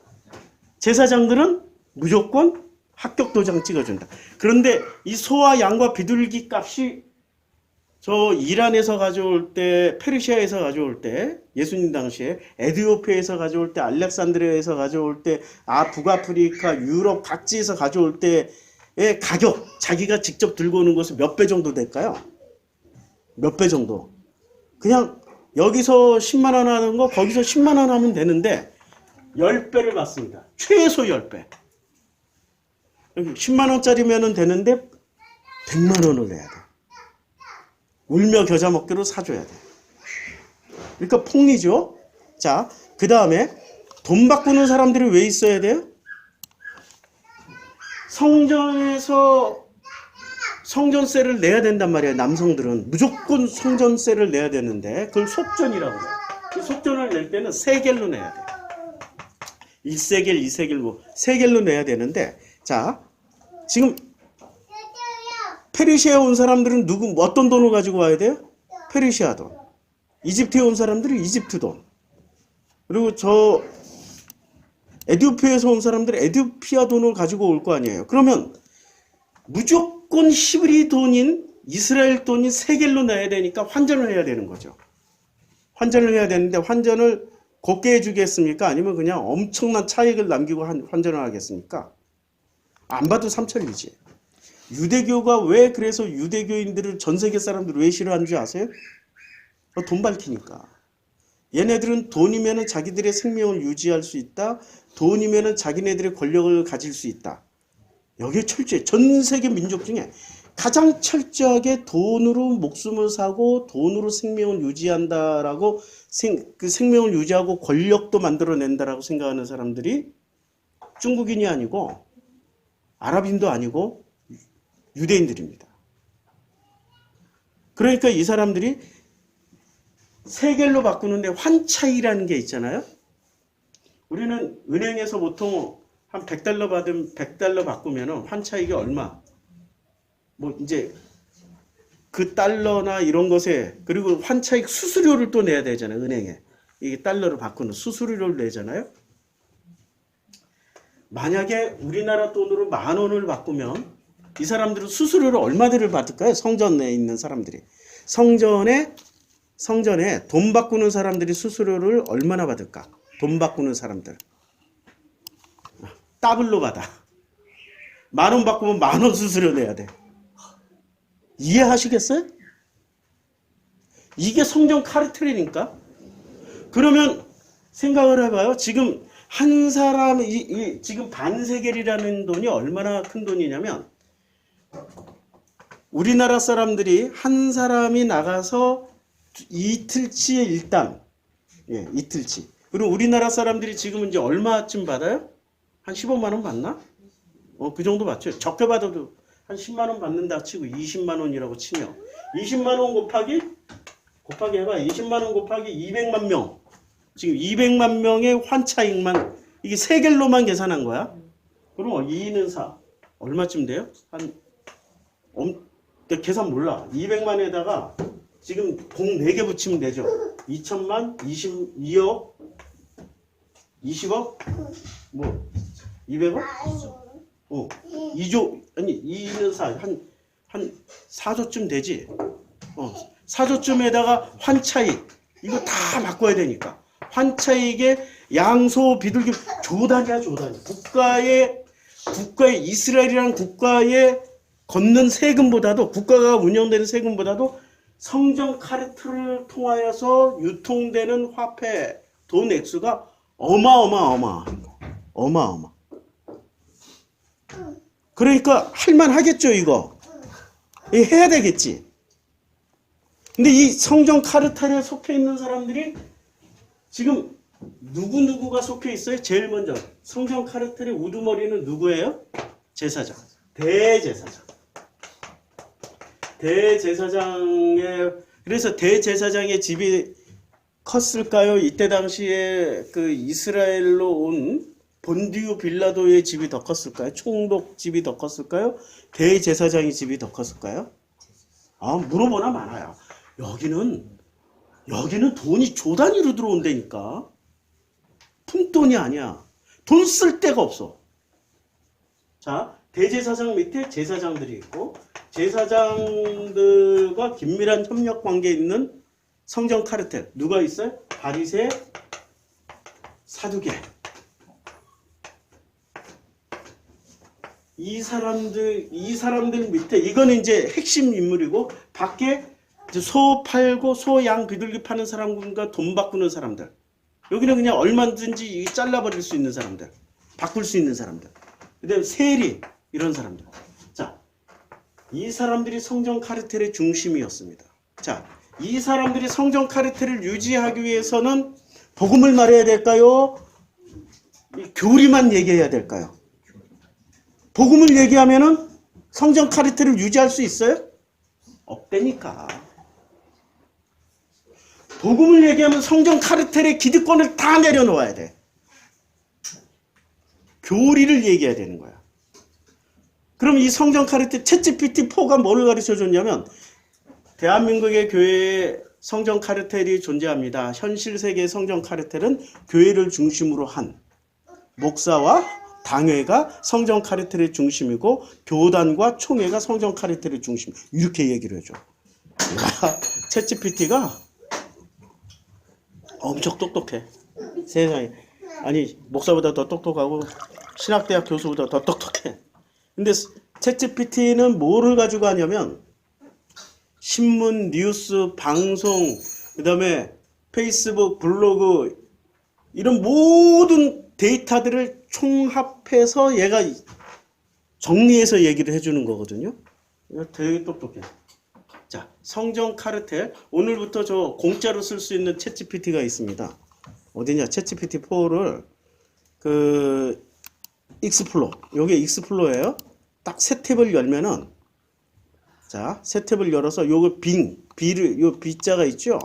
제사장들은 무조건 합격 도장 찍어준다. 그런데 이 소와 양과 비둘기 값이 저 이란에서 가져올 때, 페르시아에서 가져올 때, 예수님 당시에 에티오피아에서 가져올 때, 알렉산드리아에서 가져올 때, 북아프리카, 유럽 각지에서 가져올 때의 가격, 자기가 직접 들고 오는 것은 몇 배 정도 될까요? 몇 배 정도? 그냥 여기서 10만 원 하는 거 거기서 10만 원 하면 되는데 10배를 받습니다. 최소 10배. 여기 10만 원짜리면 되는데 100만 원을 내야 돼. 울며 겨자 먹기로 사줘야 돼. 그러니까 폭리죠. 자, 그 다음에 돈 바꾸는 사람들이 왜 있어야 돼요? 성전에서 성전세를 내야 된단 말이에요. 남성들은 무조건 성전세를 내야 되는데 그걸 속전이라고 해요. 그 속전을 낼 때는 세겔로 내야 돼요. 1세겔, 2세겔 뭐 세겔로 내야 되는데 자 지금 페르시아에 온 사람들은 어떤 돈을 가지고 와야 돼요? 페르시아 돈. 이집트에 온 사람들은 이집트 돈. 그리고 저 에티오피아에서 온 사람들은 에티오피아 돈을 가지고 올 거 아니에요. 그러면 무조건 히브리 돈인 이스라엘 돈이 세겔로 내야 되니까 환전을 해야 되는 거죠. 환전을 해야 되는데 환전을 곱게 해주겠습니까? 아니면 그냥 엄청난 차익을 남기고 환전을 하겠습니까? 안 봐도 삼천리지. 유대교가 왜 그래서 유대교인들을 전 세계 사람들 왜 싫어하는 줄 아세요? 돈 밝히니까. 얘네들은 돈이면은 자기들의 생명을 유지할 수 있다. 돈이면은 자기네들의 권력을 가질 수 있다. 여기에 철저해. 전 세계 민족 중에 가장 철저하게 돈으로 목숨을 사고 돈으로 생명을 유지한다라고 그 생명을 유지하고 권력도 만들어낸다라고 생각하는 사람들이 중국인이 아니고 아랍인도 아니고 유대인들입니다. 그러니까 이 사람들이 세겔로 바꾸는데 환차이라는 게 있잖아요. 우리는 은행에서 보통 한 100달러 받으면 100달러 바꾸면은 환차익이 얼마? 뭐 이제 그 달러나 이런 것에 그리고 환차익 수수료를 또 내야 되잖아요. 은행에. 이게 달러로 바꾸는 수수료를 내잖아요. 만약에 우리나라 돈으로 10,000원을 바꾸면 이 사람들은 수수료를 얼마들을 받을까요? 성전에 있는 사람들이. 성전에 돈 바꾸는 사람들이 수수료를 얼마나 받을까? 돈 바꾸는 사람들. 더블로 받아. 10,000원 바꾸면 10,000원 수수료 내야 돼. 이해하시겠어요? 이게 성전 카르텔이니까. 그러면 생각을 해봐요. 지금 한 사람이 지금 반세겔이라는 돈이 얼마나 큰 돈이냐면 우리나라 사람들이 한 사람이 나가서 이틀치에 일당, 예, 이틀치. 그리고 우리나라 사람들이 지금 이제 얼마쯤 받아요? 한 15만 원 받나? 그 정도 받죠. 적게 받아도 한 10만 원 받는다 치고 20만 원이라고 치면 20만 원 곱하기 해봐. 20만 원 곱하기 200만 명. 지금 200만 명의 환차익만 이게 세겔로만 계산한 거야. 그럼 2는 4. 얼마쯤 돼요? 계산 몰라. 200만에다가 지금 공 4개 붙이면 되죠. 2천만, 22억, 20억, 뭐 200억? 2조, 아니 2는 4, 한 4조쯤 되지. 4조쯤에다가 환차익 이거 다 바꿔야 되니까 환차익에 양소 비둘기 조단이야 조단. 국가의 이스라엘이라는 국가에 걷는 세금보다도 국가가 운영되는 세금보다도 성전 카르텔을 통하여서 유통되는 화폐 돈 액수가 어마어마. 그러니까 할만하겠죠 이거. 해야 되겠지. 근데 이 성전 카르텔에 속해 있는 사람들이 지금 누구가 속해 있어요? 제일 먼저 성전 카르텔의 우두머리는 누구예요? 제사장. 대제사장의 그래서 대제사장의 집이 컸을까요? 이때 당시에 그 이스라엘로 온 본디우 빌라도의 집이 더 컸을까요? 총독 집이 더 컸을까요? 대제사장의 집이 더 컸을까요? 물어보나 많아요. 여기는 돈이 조 단위로 들어온다니까. 푼돈이 아니야. 돈 쓸 데가 없어. 자, 대제사장 밑에 제사장들이 있고 제사장들과 긴밀한 협력 관계에 있는 성전 카르텔. 누가 있어요? 바리새, 사두개. 이 사람들 밑에 이거는 이제 핵심 인물이고 밖에 소 팔고 소, 양, 비둘기 파는 사람과 돈 바꾸는 사람들. 여기는 그냥 얼마든지 잘라버릴 수 있는 사람들. 바꿀 수 있는 사람들. 그 다음에 세리 이런 사람들. 자, 이 사람들이 성전 카르텔의 중심이었습니다. 자, 이 사람들이 성전 카르텔을 유지하기 위해서는 복음을 말해야 될까요? 교리만 얘기해야 될까요? 복음을 얘기하면은 성전 카르텔을 유지할 수 있어요? 없다니까. 복음을 얘기하면 성전 카르텔의 기득권을 다 내려놓아야 돼. 교리를 얘기해야 되는 거야. 그럼 이 성전 카르텔 챗GPT4가 뭐를 가르쳐 줬냐면 대한민국의 교회에 성전 카르텔이 존재합니다. 현실 세계의 성전 카르텔은 교회를 중심으로 한 목사와 당회가 성전 카르텔의 중심이고 교단과 총회가 성전 카르텔의 중심. 이렇게 얘기를 해줘. 챗GPT가 엄청 똑똑해. 세상에. 아니 목사보다 더 똑똑하고 신학대학 교수보다 더 똑똑해. 근데 챗GPT는 뭐를 가지고 하냐면 신문, 뉴스, 방송, 그 다음에 페이스북, 블로그 이런 모든 데이터들을 총합해서 얘가 정리해서 얘기를 해주는 거거든요. 되게 똑똑해. 자, 성전 카르텔. 오늘부터 저 공짜로 쓸 수 있는 챗GPT가 있습니다. 어디냐? 챗GPT4를 그 익스플로. 요게 익스플로예요. 딱 새 탭을 열면은 자, 새 탭을 열어서 요거 B를 요 B자가 있죠?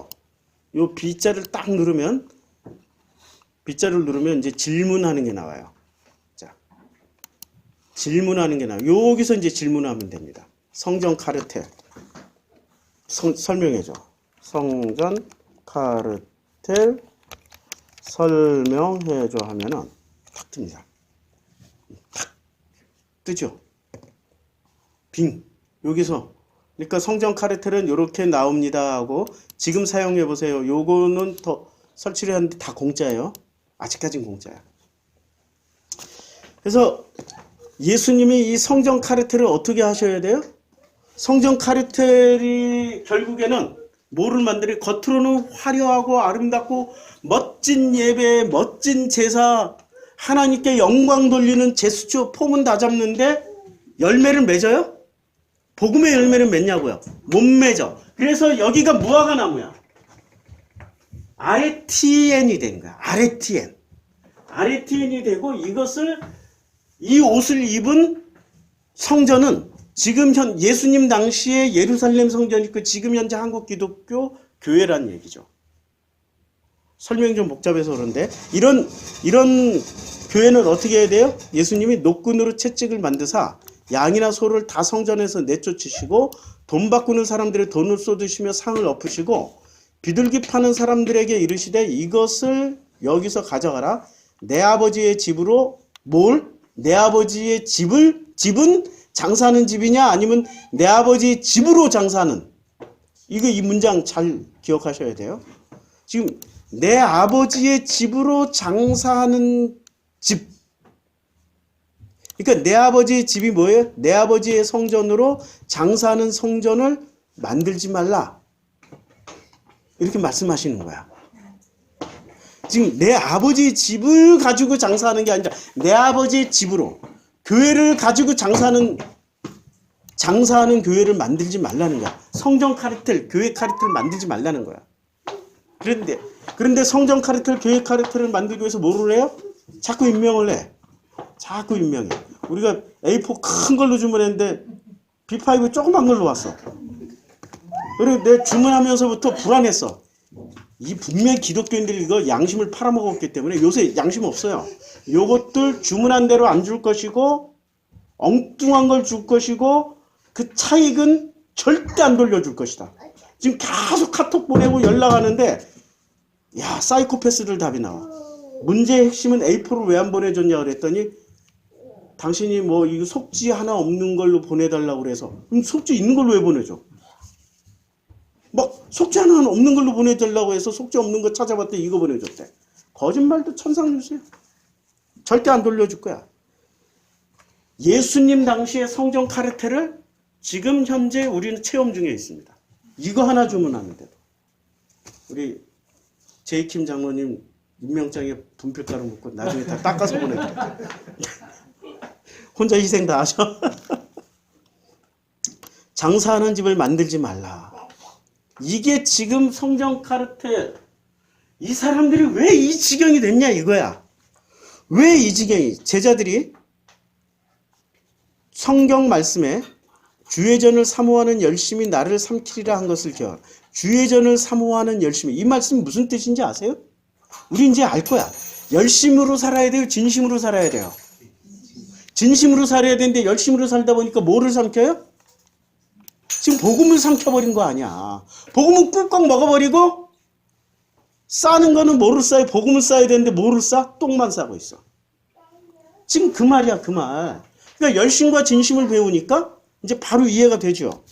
요 B자를 딱 누르면 B자를 누르면 이제 질문하는 게 나와요. 자. 질문하는 게 나와요. 여기서 이제 질문하면 됩니다. 성전 카르텔. 설명해줘. 성전 카르텔 설명해줘 하면은 탁 뜹니다. 탁 뜨죠. 여기서 그러니까 성전 카르텔은 이렇게 나옵니다 하고 지금 사용해 보세요. 요거는 더 설치를 하는데 다 공짜예요. 아직까진 공짜야. 그래서 예수님이 이 성전 카르텔을 어떻게 하셔야 돼요? 성전 카르텔이 결국에는 뭐를 만들어? 겉으로는 화려하고 아름답고 멋진 예배, 멋진 제사, 하나님께 영광 돌리는 제스처 폼은 다 잡는데 열매를 맺어요? 복음의 열매를 맺냐고요? 못 맺어. 그래서 여기가 무화과 나무야. RTN이 된 거야. RTN. RTN이 되고 이것을 이 옷을 입은 성전은 지금 예수님 당시에 예루살렘 성전이 있고 지금 현재 한국 기독교 교회란 얘기죠. 설명이 좀 복잡해서 그런데 이런 교회는 어떻게 해야 돼요? 예수님이 노끈으로 채찍을 만드사 양이나 소를 다 성전에서 내쫓으시고 돈 바꾸는 사람들의 돈을 쏟으시며 상을 엎으시고 비둘기 파는 사람들에게 이르시되 이것을 여기서 가져가라. 내 아버지의 집으로 내 아버지의 집은 장사하는 집이냐 아니면 내 아버지의 집으로 장사하는 이 문장 잘 기억하셔야 돼요. 지금 내 아버지의 집으로 장사하는 집. 그러니까 내 아버지의 집이 뭐예요? 내 아버지의 성전으로 장사하는 성전을 만들지 말라. 이렇게 말씀하시는 거야. 지금 내 아버지의 집을 가지고 장사하는 게 아니라 내 아버지의 집으로 교회를 가지고 장사하는 교회를 만들지 말라는 거야. 성전 카르텔, 교회 카르텔 만들지 말라는 거야. 그런데 성전 카르텔, 교회 카르텔을 만들기 위해서 뭐를 해요? 자꾸 임명을 해. 자꾸 임명해. 우리가 A4 큰 걸로 주문했는데 B5 조그만 걸로 왔어. 그리고 내 주문하면서부터 불안했어. 이 분명히 기독교인들이 이거 양심을 팔아먹었기 때문에 요새 양심 없어요. 요것들 주문한 대로 안 줄 것이고 엉뚱한 걸 줄 것이고 그 차익은 절대 안 돌려줄 것이다. 지금 계속 카톡 보내고 연락하는데 야 사이코패스들 답이 나와. 문제의 핵심은 A4를 왜 안 보내줬냐 그랬더니 당신이 뭐 이거 속지 하나 없는 걸로 보내달라고 그래서 그럼 속지 있는 걸로 왜 보내줘? 막 속지 하나 없는 걸로 보내달라고 해서 속지 없는 거 찾아봤더니 이거 보내줬대. 거짓말도 천상뉴스야. 절대 안 돌려줄 거야. 예수님 당시의 성전 카르텔을 지금 현재 우리는 체험 중에 있습니다. 이거 하나 주문하는데도. 우리 제이킴 장로님 임명장에 분필가루 묻고 나중에 다 닦아서 보내드릴게요. 혼자 희생 다 하셔. 장사하는 집을 만들지 말라. 이게 지금 성전 카르텔. 이 사람들이 왜 이 지경이 됐냐 이거야. 왜 이 지경이. 제자들이 성경 말씀에 주의 전을 사모하는 열심이 나를 삼키리라 한 것을 기억하라. 주의 전을 사모하는 열심이, 이 말씀이 무슨 뜻인지 아세요? 우리 이제 알 거야. 열심으로 살아야 돼요? 진심으로 살아야 돼요? 진심으로 살아야 되는데 열심으로 살다 보니까 뭐를 삼켜요? 지금 복음을 삼켜버린 거 아니야. 복음은 꿀꺽 먹어버리고 싸는 거는 뭐를 싸요? 복음을 싸야 되는데 뭐를 싸? 똥만 싸고 있어. 지금 그 말이야, 그 말. 그러니까 열심과 진심을 배우니까 이제 바로 이해가 되죠.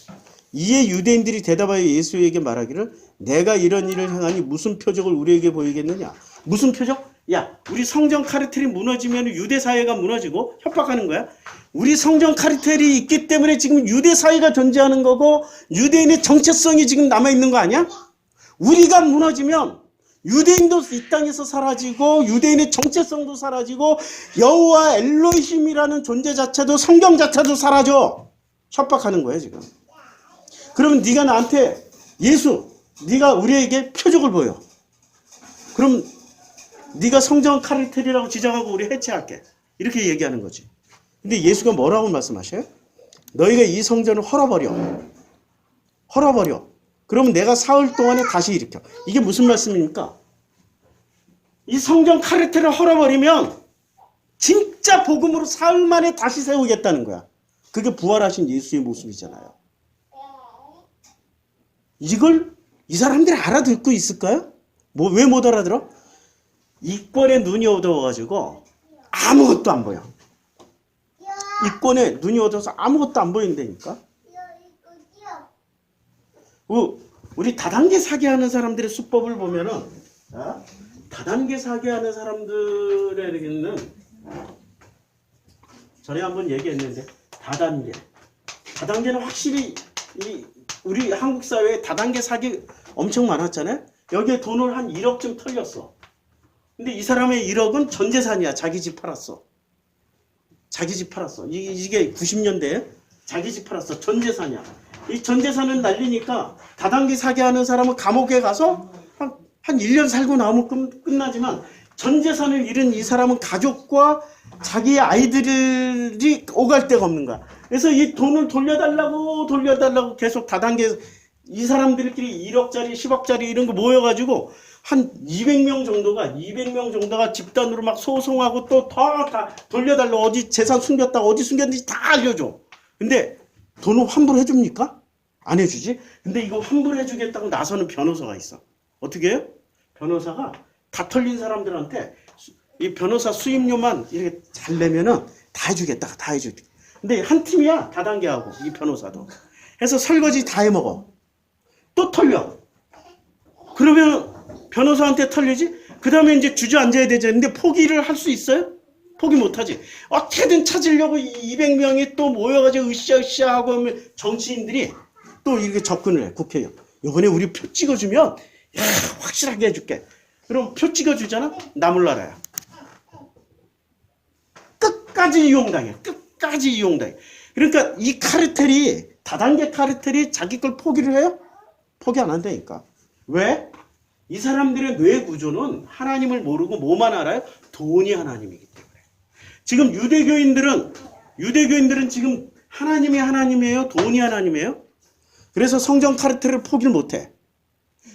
이에 유대인들이 대답하여 예수에게 말하기를 내가 이런 일을 행하니 무슨 표적을 우리에게 보이겠느냐. 무슨 표적? 야, 우리 성전 카르텔이 무너지면 유대 사회가 무너지고 협박하는 거야. 우리 성전 카르텔이 있기 때문에 지금 유대 사회가 존재하는 거고 유대인의 정체성이 지금 남아있는 거 아니야? 우리가 무너지면 유대인도 이 땅에서 사라지고 유대인의 정체성도 사라지고 여호와 엘로힘이라는 존재 자체도 성경 자체도 사라져. 협박하는 거야 지금. 그러면 네가 나한테 예수, 네가 우리에게 표적을 보여. 그럼 네가 성전 카르텔이라고 지정하고 우리 해체할게. 이렇게 얘기하는 거지. 근데 예수가 뭐라고 말씀하셔요? 너희가 이 성전을 헐어버려. 헐어버려. 그러면 내가 사흘 동안에 다시 일으켜. 이게 무슨 말씀입니까? 이 성전 카르텔을 헐어버리면 진짜 복음으로 사흘 만에 다시 세우겠다는 거야. 그게 부활하신 예수의 모습이잖아요. 이걸 이 사람들이 알아듣고 있을까요? 왜 못 알아들어? 이권에 눈이 어두워가지고 아무것도 안 보여. 이권에 눈이 어두워서 아무것도 안 보인다니까. 우리 다단계 사기하는 사람들의 수법을 보면은 다단계 사기하는 사람들에게는 전에 한번 얘기했는데 다단계는 확실히 우리 한국 사회에 다단계 사기 엄청 많았잖아요. 여기에 돈을 한 1억쯤 털렸어. 근데 이 사람의 1억은 전 재산이야. 자기 집 팔았어. 자기 집 팔았어. 이게 90년대에 자기 집 팔았어. 전 재산이야. 이 전 재산을 날리니까 다단계 사기하는 사람은 감옥에 가서 한 1년 살고 나오면 끝나지만 전 재산을 잃은 이 사람은 가족과 자기의 아이들이 오갈 데가 없는 거야. 그래서 이 돈을 돌려달라고 계속 다단계 이 사람들끼리 1억짜리 10억짜리 이런 거 모여가지고 한 200명 정도가 집단으로 막 소송하고 또 다 돌려달라고 어디 재산 숨겼다고 어디 숨겼는지 다 알려줘. 근데 돈을 환불해 줍니까? 안 해주지. 근데 이거 환불해 주겠다고 나서는 변호사가 있어. 어떻게 해요? 변호사가 다 털린 사람들한테 이 변호사 수임료만 이렇게 잘 내면은 다 해주겠다. 다 해주겠다. 근데 한 팀이야. 다단계하고 이 변호사도. 해서 설거지 다 해먹어. 또 털려. 그러면 변호사한테 털리지? 그 다음에 이제 주저앉아야 되죠. 근데 포기를 할 수 있어요? 포기 못하지. 어떻게든 찾으려고 200명이 또 모여가지고 으쌰으쌰 하고 하면 정치인들이 또 이렇게 접근을 해. 국회의원. 이번에 우리 표 찍어주면 확실하게 해줄게. 그럼 표 찍어주잖아? 나 몰라라야. 끝까지 이용당해. 그러니까 이 카르텔이 다단계 카르텔이 자기 걸 포기를 해요? 포기 안 한다니까. 왜? 이 사람들의 뇌 구조는 하나님을 모르고 뭐만 알아요? 돈이 하나님이기 때문에. 지금 유대교인들은 지금 하나님이 하나님이에요? 돈이 하나님이에요? 그래서 성전 카르텔을 포기를 못해.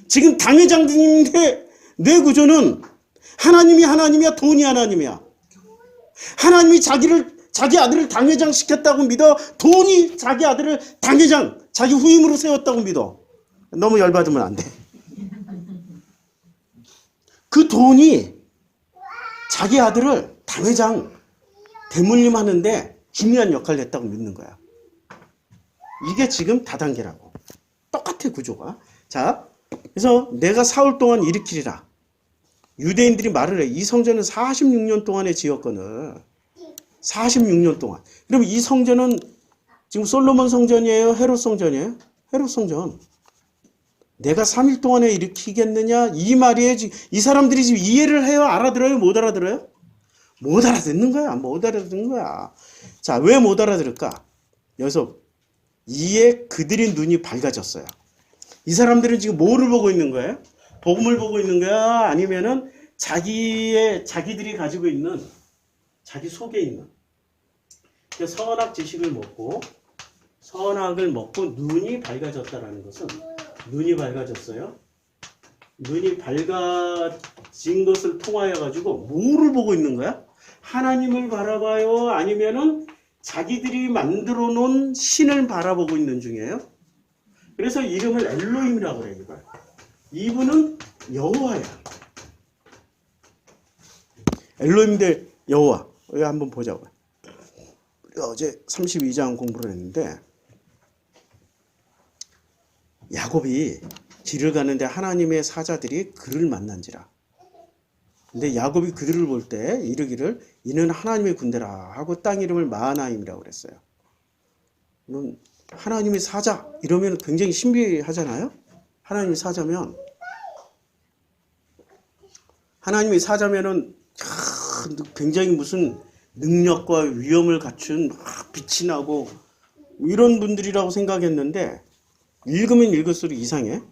지금 당회장님의 뇌 구조는 하나님이 하나님이야? 돈이 하나님이야? 하나님이 자기 아들을 당회장 시켰다고 믿어? 돈이 자기 아들을 당회장, 자기 후임으로 세웠다고 믿어? 너무 열받으면 안 돼. 그 돈이 자기 아들을 당회장, 대물림 하는데 중요한 역할을 했다고 믿는 거야. 이게 지금 다단계라고. 똑같아, 구조가. 자, 그래서 내가 사흘 동안 일으키리라. 유대인들이 말을 해. 이 성전은 46년 동안에 지었거든. 46년 동안. 그럼 이 성전은 지금 솔로몬 성전이에요? 헤롯 성전이에요? 헤롯 성전. 내가 3일 동안에 일으키겠느냐? 이 말이에요. 이 사람들이 지금 이해를 해요? 알아들어요? 못 알아들어요? 못 알아듣는 거야. 못 알아듣는 거야. 자, 왜 못 알아들을까? 여기서 이에 그들의 눈이 밝아졌어요. 이 사람들은 지금 뭐를 보고 있는 거예요? 복음을 보고 있는 거야? 아니면은 자기들이 가지고 있는 자기 속에 있는 선악 지식을 먹고 선악을 먹고 눈이 밝아졌다라는 것은 눈이 밝아졌어요. 눈이 밝아진 것을 통하여 가지고 뭐를 보고 있는 거야? 하나님을 바라봐요? 아니면은 자기들이 만들어 놓은 신을 바라보고 있는 중이에요. 그래서 이름을 엘로힘이라고 그래요. 이분은 여호와야. 엘로힘 대 여호와. 여기 한번 보자고요. 어제 32장 공부를 했는데 야곱이 길을 가는데 하나님의 사자들이 그를 만난지라. 근데 야곱이 그들을 볼 때 이르기를 이는 하나님의 군대라 하고 땅 이름을 마하나임이라고 그랬어요. 하나님의 사자 이러면 굉장히 신비하잖아요. 하나님의 사자면 하나님의 사자면은 굉장히 무슨 능력과 위엄을 갖춘 빛이 나고 이런 분들이라고 생각했는데 읽으면 읽을수록 이상해.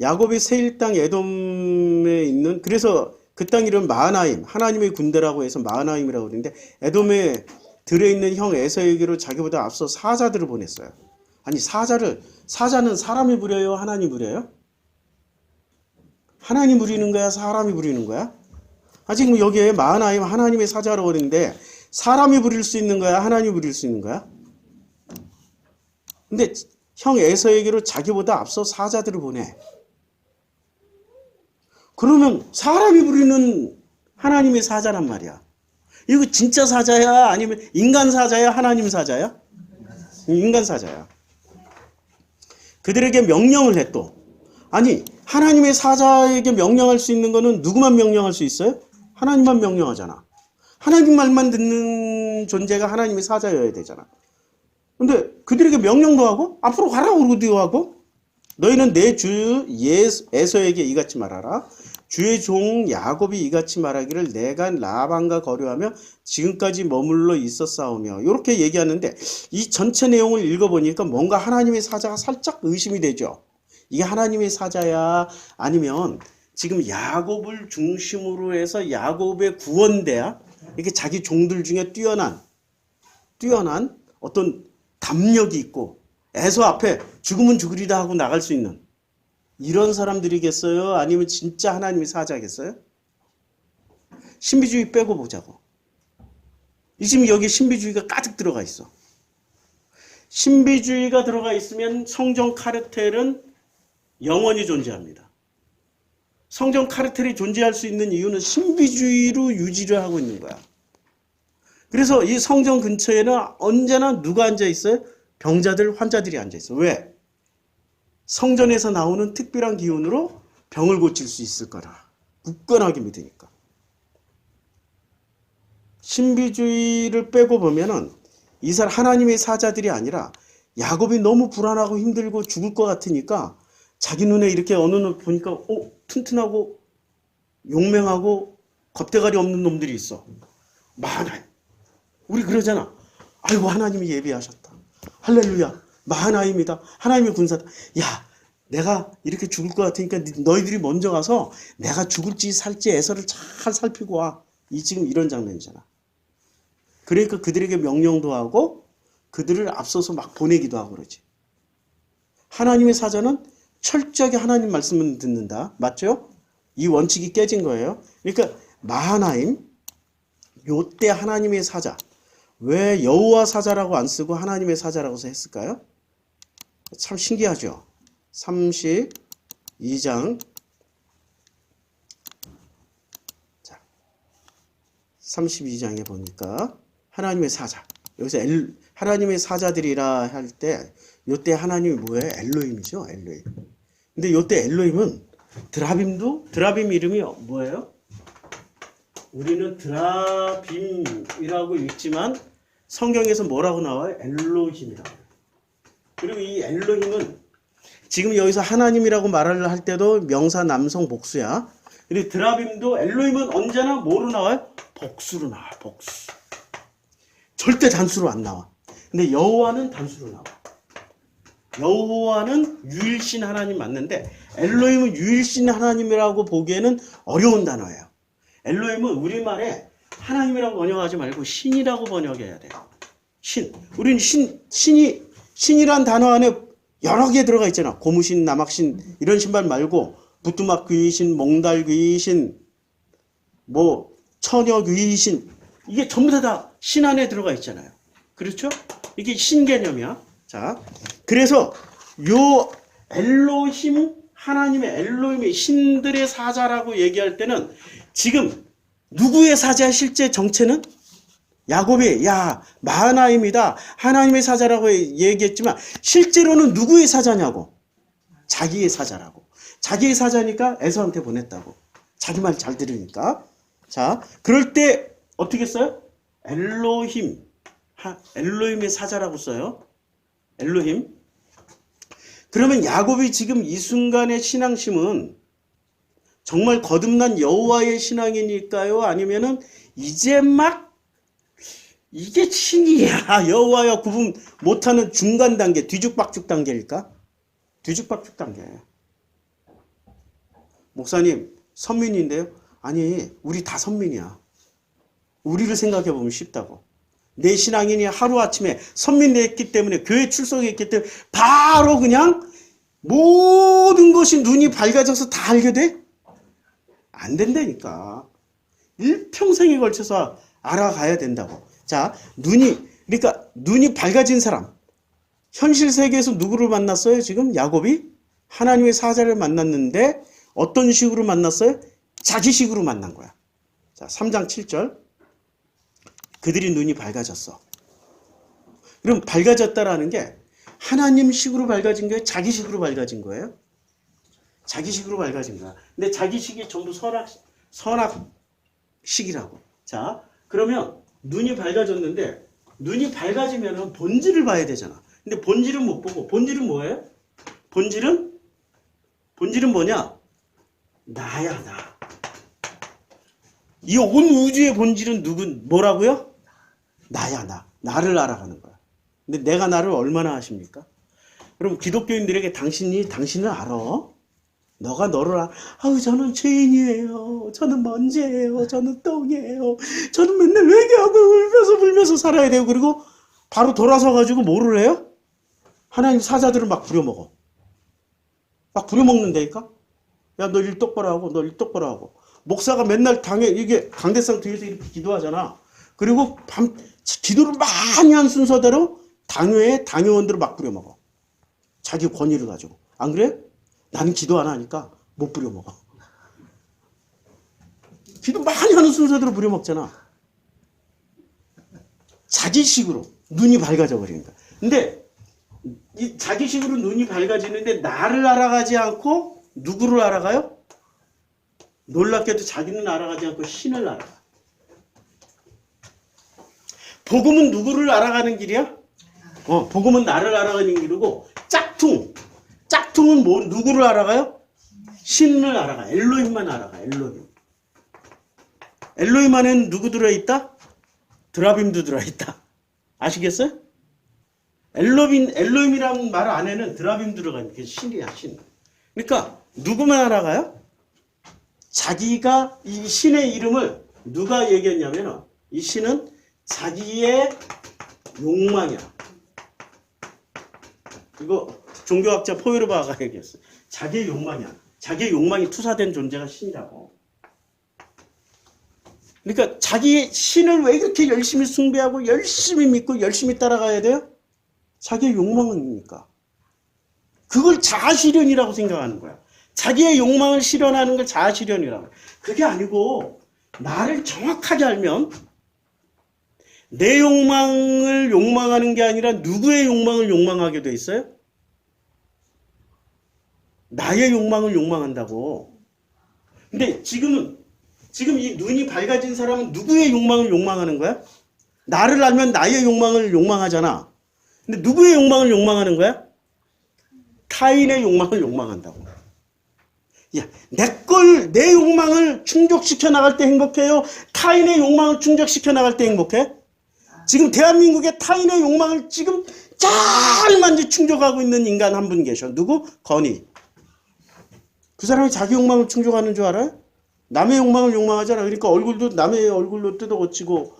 야곱이 세일 땅 에돔에 있는 그래서 그 땅 이름 마하나임 하나님의 군대라고 해서 마하나임이라고 그러는데 에돔에 들어있는 형 에서에게로 자기보다 앞서 사자들을 보냈어요. 아니 사자는 사람이 부려요? 하나님 부려요? 하나님 부리는 거야? 사람이 부리는 거야? 지금 여기에 마하나임 하나님의 사자라고 그러는데 사람이 부릴 수 있는 거야? 하나님이 부릴 수 있는 거야? 근데 형 에서에게로 자기보다 앞서 사자들을 보내. 그러면 사람이 부리는 하나님의 사자란 말이야. 이거 진짜 사자야? 아니면 인간 사자야? 하나님 사자야? 인간 사자야. 그들에게 명령을 해 또. 아니 하나님의 사자에게 명령할 수 있는 거는 누구만 명령할 수 있어요? 하나님만 명령하잖아. 하나님 말만 듣는 존재가 하나님의 사자여야 되잖아. 근데 그들에게 명령도 하고 앞으로 가라고 그러기도 하고 너희는 내 주 에서에게 이같이 말하라. 주의 종 야곱이 이같이 말하기를 내가 라반과 거류하며 지금까지 머물러 있었사오며 이렇게 얘기하는데 이 전체 내용을 읽어보니까 뭔가 하나님의 사자가 살짝 의심이 되죠. 이게 하나님의 사자야 아니면 지금 야곱을 중심으로 해서 야곱의 구원대야 이렇게 자기 종들 중에 뛰어난 어떤 담력이 있고 에서 앞에 죽으면 죽으리다 하고 나갈 수 있는 이런 사람들이겠어요? 아니면 진짜 하나님의 사자겠어요? 신비주의 빼고 보자고. 지금 여기 신비주의가 가득 들어가 있어. 신비주의가 들어가 있으면 성전 카르텔은 영원히 존재합니다. 성전 카르텔이 존재할 수 있는 이유는 신비주의로 유지를 하고 있는 거야. 그래서 이 성전 근처에는 언제나 누가 앉아 있어요? 병자들, 환자들이 앉아 있어. 왜? 성전에서 나오는 특별한 기운으로 병을 고칠 수 있을 거라. 굳건하게 믿으니까. 신비주의를 빼고 보면은 이 사람 하나님의 사자들이 아니라 야곱이 너무 불안하고 힘들고 죽을 것 같으니까 자기 눈에 이렇게 어느 날 보니까 튼튼하고 용맹하고 겁대가리 없는 놈들이 있어. 마하나임. 우리 그러잖아. 아이고 하나님이 예비하셨다. 할렐루야. 마하나임이다. 하나님의 군사다. 야 내가 이렇게 죽을 것 같으니까 너희들이 먼저 가서 내가 죽을지 살지 에서를 잘 살피고 와. 지금 이런 장면이잖아. 그러니까 그들에게 명령도 하고 그들을 앞서서 막 보내기도 하고 그러지. 하나님의 사자는 철저하게 하나님 말씀을 듣는다. 맞죠? 이 원칙이 깨진 거예요. 그러니까 마하나임 요때 하나님의 사자. 왜 여호와 사자라고 안 쓰고 하나님의 사자라고 했을까요? 참 신기하죠. 32장 32장에 보니까 하나님의 사자. 여기서 하나님의 사자들이라 할 때 요때 하나님이 뭐예요? 엘로힘이죠. 엘로힘. 근데 요때 엘로힘은 드라빔 이름이 뭐예요? 우리는 드라빔이라고 읽지만 성경에서 뭐라고 나와요? 엘로힘이라고. 그리고 이 엘로힘은 지금 여기서 하나님이라고 말을 할 때도 명사 남성 복수야. 그리고 드라빔도 엘로힘은 언제나 뭐로 나와요? 복수로 나와. 복수. 절대 단수로 안 나와. 근데 여호와는 단수로 나와. 여호와는 유일신 하나님 맞는데 엘로힘은 유일신 하나님이라고 보기에는 어려운 단어예요. 엘로힘은 우리말에 하나님이라고 번역하지 말고 신이라고 번역해야 돼요. 신. 우리는 신이란 단어 안에 여러 개 들어가 있잖아. 고무신, 남학신 이런 신발 말고 부뚜막 귀신, 몽달 귀신, 뭐 처녀 귀신 이게 전부 다 신 안에 들어가 있잖아요. 그렇죠? 이게 신 개념이야. 자, 그래서 요 엘로힘 하나님의 엘로힘의 신들의 사자라고 얘기할 때는 지금 누구의 사자 실제 정체는? 야곱이 야 마하나임이다 하나님의 사자라고 얘기했지만 실제로는 누구의 사자냐고? 자기의 사자라고. 자기의 사자니까 에서한테 보냈다고. 자기 말 잘 들으니까. 자, 그럴 때 어떻게 써요? 엘로힘, 엘로힘의 사자라고 써요. 엘로힘. 그러면 야곱이 지금 이 순간의 신앙심은 정말 거듭난 여호와의 신앙이니까요? 아니면은 이제 막 이게 신이야 여호와와 구분 못하는 중간 단계, 뒤죽박죽 단계일까? 뒤죽박죽 단계예요. 목사님 선민인데요? 아니 우리 다 선민이야. 우리를 생각해 보면 쉽다고. 내 신앙인이 하루아침에 선민됐기 때문에 교회 출석했기 때문에 바로 그냥 모든 것이 눈이 밝아져서 다 알게 돼? 안 된다니까. 일평생에 걸쳐서 알아가야 된다고. 자, 그러니까 눈이 밝아진 사람. 현실 세계에서 누구를 만났어요? 지금 야곱이 하나님의 사자를 만났는데 어떤 식으로 만났어요? 자기식으로 만난 거야. 자, 3장 7절. 그들이 눈이 밝아졌어. 그럼 밝아졌다라는 게 하나님식으로 밝아진 거예요? 자기식으로 밝아진 거예요? 자기식으로 밝아진 거야. 근데 자기식이 전부 선악식이라고. 자, 그러면 눈이 밝아졌는데 눈이 밝아지면 본질을 봐야 되잖아. 근데 본질은 못 보고 본질은 뭐예요? 본질은 뭐냐? 나야 나. 이 온 우주의 본질은 뭐라고요? 나야 나. 나를 알아가는 거야. 근데 내가 나를 얼마나 아십니까? 그럼 기독교인들에게 당신을 알아? 너가 너를 알아. 아우 저는 죄인이에요. 저는 먼지예요. 저는 똥이에요. 저는 맨날 회개하고 울면서 살아야 돼요. 그리고 바로 돌아서 가지고 뭐를 해요? 하나님 사자들을 막 부려먹어. 막 부려먹는다니까? 야 너 일 똑바로 하고 너 일 똑바로 하고. 목사가 맨날 이게 강대상 뒤에서 이렇게 기도하잖아. 그리고 기도를 많이 한 순서대로 당회에 당회원들을 막 부려먹어. 자기 권위를 가지고. 안 그래? 나는 기도 안 하니까 못 부려먹어. 기도 많이 하는 순서대로 부려먹잖아. 자기식으로 눈이 밝아져 버리니까. 근데 이 자기식으로 눈이 밝아지는데 나를 알아가지 않고 누구를 알아가요? 놀랍게도 자기는 알아가지 않고 신을 알아가. 복음은 누구를 알아가는 길이야? 복음은 나를 알아가는 길이고 짝퉁은 누구를 알아가요? 신을 알아가. 엘로힘만 알아가. 엘로힘 안에는 누구 들어있다? 드라빔도 들어있다. 아시겠어요? 엘로힘이라는 말 안에는 드라빔 들어가는 게 신이야, 신. 그러니까 누구만 알아가요? 자기가 이 신의 이름을 누가 얘기했냐면 이 신은 자기의 욕망이야. 이거 종교학자 포에르바가 얘기했어요. 자기의 욕망이야. 자기의 욕망이 투사된 존재가 신이라고. 그러니까 자기의 신을 왜 그렇게 열심히 숭배하고 열심히 믿고 열심히 따라가야 돼요? 자기의 욕망이니까. 그걸 자아실현이라고 생각하는 거야. 자기의 욕망을 실현하는 걸 자아실현이라고. 그게 아니고 나를 정확하게 알면 내 욕망을 욕망하는 게 아니라 누구의 욕망을 욕망하게 돼 있어요? 나의 욕망을 욕망한다고. 근데 지금 이 눈이 밝아진 사람은 누구의 욕망을 욕망하는 거야? 나를 알면 나의 욕망을 욕망하잖아. 근데 누구의 욕망을 욕망하는 거야? 타인의 욕망을 욕망한다고. 야, 내 욕망을 충족시켜 나갈 때 행복해요? 타인의 욕망을 충족시켜 나갈 때 행복해? 지금 대한민국의 타인의 욕망을 지금 짤만지 충족하고 있는 인간 한 분 계셔. 누구? 건희. 그 사람이 자기 욕망을 충족하는 줄 알아요? 남의 욕망을 욕망하잖아. 그러니까 얼굴도 남의 얼굴로 뜯어고치고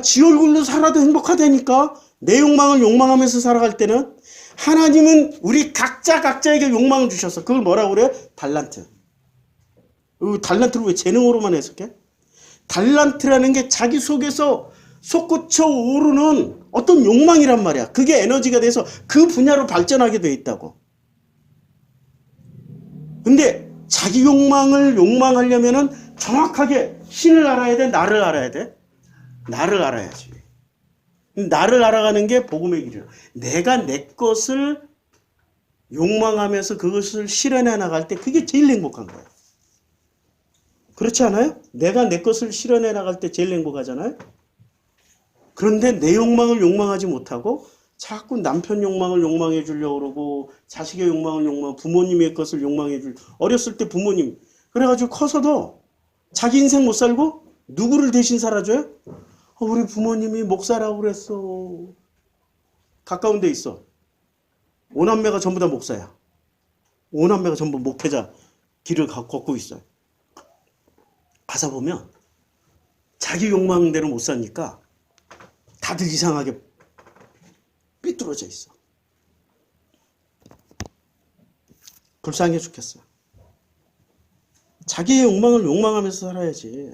지 얼굴로 살아도 행복하다니까. 내 욕망을 욕망하면서 살아갈 때는 하나님은 우리 각자에게 욕망을 주셨어. 그걸 뭐라고 그래? 달란트. 달란트를 왜 재능으로만 해석해? 달란트라는 게 자기 속에서 솟구쳐 오르는 어떤 욕망이란 말이야. 그게 에너지가 돼서 그 분야로 발전하게 돼 있다고. 근데 자기 욕망을 욕망하려면은 정확하게 신을 알아야 돼? 나를 알아야 돼? 나를 알아야지. 나를 알아가는 게 복음의 길이야. 내가 내 것을 욕망하면서 그것을 실현해 나갈 때 그게 제일 행복한 거야. 그렇지 않아요? 내가 내 것을 실현해 나갈 때 제일 행복하잖아요? 그런데 내 욕망을 욕망하지 못하고 자꾸 남편 욕망을 욕망해 주려고 그러고 자식의 욕망을 욕망하고 부모님의 것을 욕망해 줄. 어렸을 때 부모님. 그래가지고 커서도 자기 인생 못 살고 누구를 대신 살아줘요? 우리 부모님이 목사라고 그랬어. 가까운 데 있어. 오남매가 전부 다 목사야. 오남매가 전부 목회자 길을 걷고 있어요. 가서 보면 자기 욕망대로 못 사니까 다들 이상하게 삐뚤어져 있어. 불쌍해 죽겠어. 자기의 욕망을 욕망하면서 살아야지.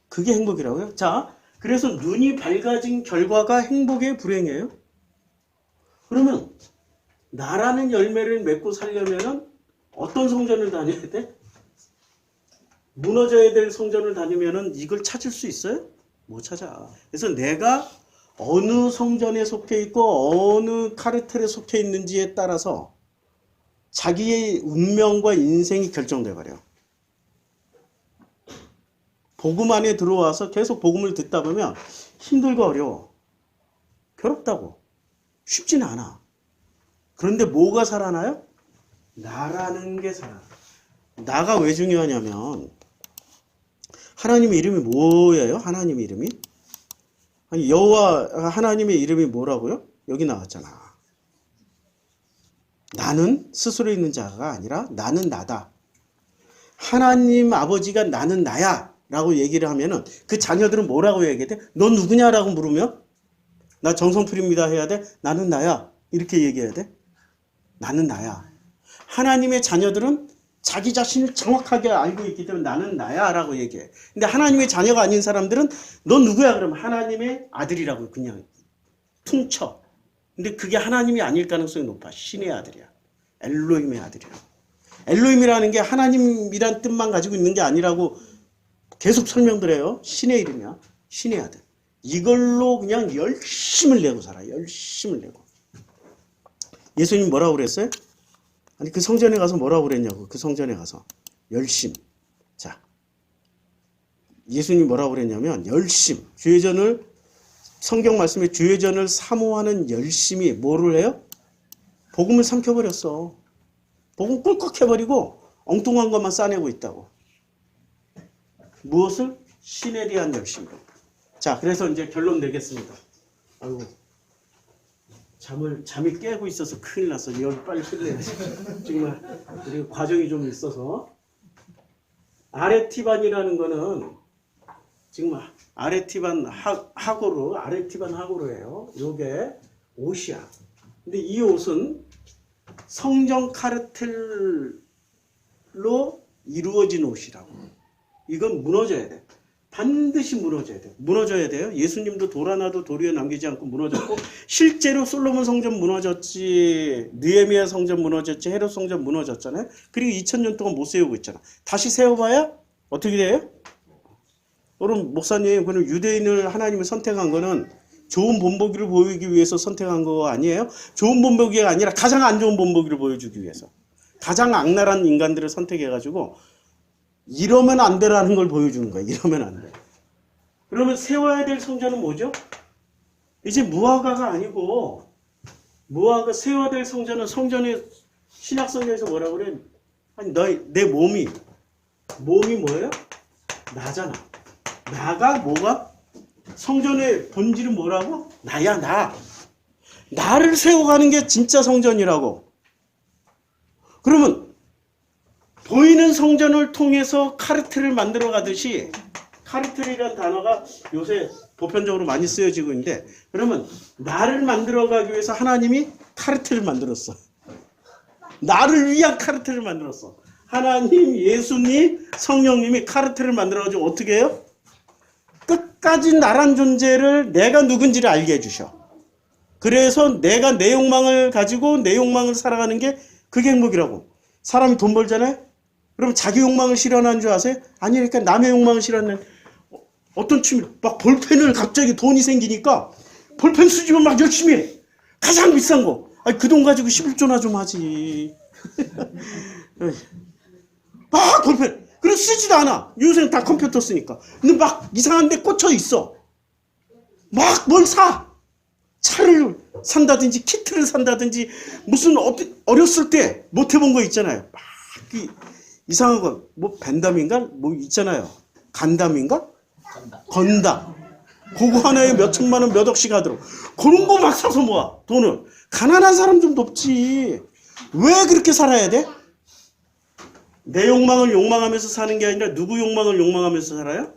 그게 행복이라고요? 자, 그래서 눈이 밝아진 결과가 행복의 불행이에요. 그러면 나라는 열매를 맺고 살려면 어떤 성전을 다녀야 돼? 무너져야 될 성전을 다니면 이걸 찾을 수 있어요? 못 찾아. 그래서 내가 어느 성전에 속해 있고 어느 카르텔에 속해 있는지에 따라서 자기의 운명과 인생이 결정돼 버려. 복음 안에 들어와서 계속 복음을 듣다 보면 힘들고 어려워. 괴롭다고. 쉽지는 않아. 그런데 뭐가 살아나요? 나라는 게 살아나. 나가 왜 중요하냐면 하나님의 이름이 뭐예요? 하나님의 이름이? 아니 여호와 하나님의 이름이 뭐라고요? 여기 나왔잖아. 나는 스스로 있는 자가 아니라 나는 나다. 하나님 아버지가 나는 나야 라고 얘기를 하면은 그 자녀들은 뭐라고 얘기해야 돼? 넌 누구냐라고 물으면 나 정성필입니다 해야 돼? 나는 나야 이렇게 얘기해야 돼? 나는 나야. 하나님의 자녀들은 자기 자신을 정확하게 알고 있기 때문에 나는 나야 라고 얘기해. 근데 하나님의 자녀가 아닌 사람들은 넌 누구야? 그러면 하나님의 아들이라고 그냥 퉁쳐. 근데 그게 하나님이 아닐 가능성이 높아. 신의 아들이야. 엘로힘의 아들이야. 엘로힘이라는 게 하나님이란 뜻만 가지고 있는 게 아니라고 계속 설명들 해요. 신의 이름이야. 신의 아들. 이걸로 그냥 열심을 내고 살아. 열심을 내고. 예수님 뭐라고 그랬어요? 아니 그 성전에 가서 뭐라고 그랬냐고. 그 성전에 가서 열심. 자, 예수님 뭐라고 그랬냐면 열심. 주의전을 성경 말씀에 주의전을 사모하는 열심이 뭐를 해요? 복음을 삼켜버렸어. 복음 꿀꺽 해버리고 엉뚱한 것만 싸내고 있다고. 무엇을? 신에 대한 열심으로. 자, 그래서 이제 결론 내겠습니다. 아이고, 잠이 깨고 있어서 큰일 났어. 여기 빨리 끝내야지. 정말 우리 과정이 좀 있어서. 아레티반이라는 거는 지금 아레티반 하고로예요. 요게 옷이야. 근데 이 옷은 성전 카르텔로 이루어진 옷이라고. 이건 무너져야 돼. 반드시 무너져야 돼. 무너져야 돼요. 예수님도 돌 하나도 돌 위에 남기지 않고 무너졌고 실제로 솔로몬 성전 무너졌지, 느헤미야 성전 무너졌지, 헤롯 성전 무너졌잖아요. 그리고 2000년 동안 못 세우고 있잖아. 다시 세워봐야 어떻게 돼요? 여러분 목사님, 그럼 유대인을 하나님이 선택한 거는 좋은 본보기를 보이기 위해서 선택한 거 아니에요? 좋은 본보기가 아니라 가장 안 좋은 본보기를 보여주기 위해서. 가장 악랄한 인간들을 선택해가지고 이러면 안 되라는 걸 보여주는 거야. 이러면 안 돼. 그러면 세워야 될 성전은 뭐죠? 이제 무화과가 아니고 무화과 세워야 될 성전은 성전에 신약 성경에서 뭐라고 그래? 아니 내 몸이 뭐예요? 나잖아. 나가 뭐가? 성전의 본질은 뭐라고? 나야 나. 나를 세워가는 게 진짜 성전이라고. 그러면 보이는 성전을 통해서 카르텔을 만들어 가듯이 카르텔이라는 단어가 요새 보편적으로 많이 쓰여지고 있는데, 그러면 나를 만들어가기 위해서 하나님이 카르텔을 만들었어. 나를 위한 카르텔을 만들었어. 하나님, 예수님, 성령님이 카르텔을 만들어가지고 어떻게 해요? 끝까지 나란 존재를 내가 누군지를 알게 해주셔. 그래서 내가 내 욕망을 가지고 내 욕망을 살아가는 게 그게 행복이라고. 사람이 돈 벌잖아요? 그럼 자기 욕망을 실현하는 줄 아세요? 아니, 그러니까 남의 욕망을 실현하는 어떤 취미, 막 볼펜을 갑자기 돈이 생기니까 볼펜 수집을 막 열심히 해. 가장 비싼 거. 아니, 그 돈 가지고 11조나 좀 하지. 막 볼펜. 그래서 쓰지도 않아. 요새는 다 컴퓨터 쓰니까. 근데 막 이상한 데 꽂혀 있어. 막 뭘 사. 차를 산다든지 키트를 산다든지 무슨 어렸을 때 못 해본 거 있잖아요. 막 이상한 거. 뭐 벤담인가? 뭐 있잖아요. 간담인가? 건담. 그거 하나에 몇 천만 원 몇 억씩 하도록. 그런 거 막 사서 모아. 돈을. 가난한 사람 좀 돕지. 왜 그렇게 살아야 돼? 내 욕망을 욕망하면서 사는 게 아니라 누구 욕망을 욕망하면서 살아요?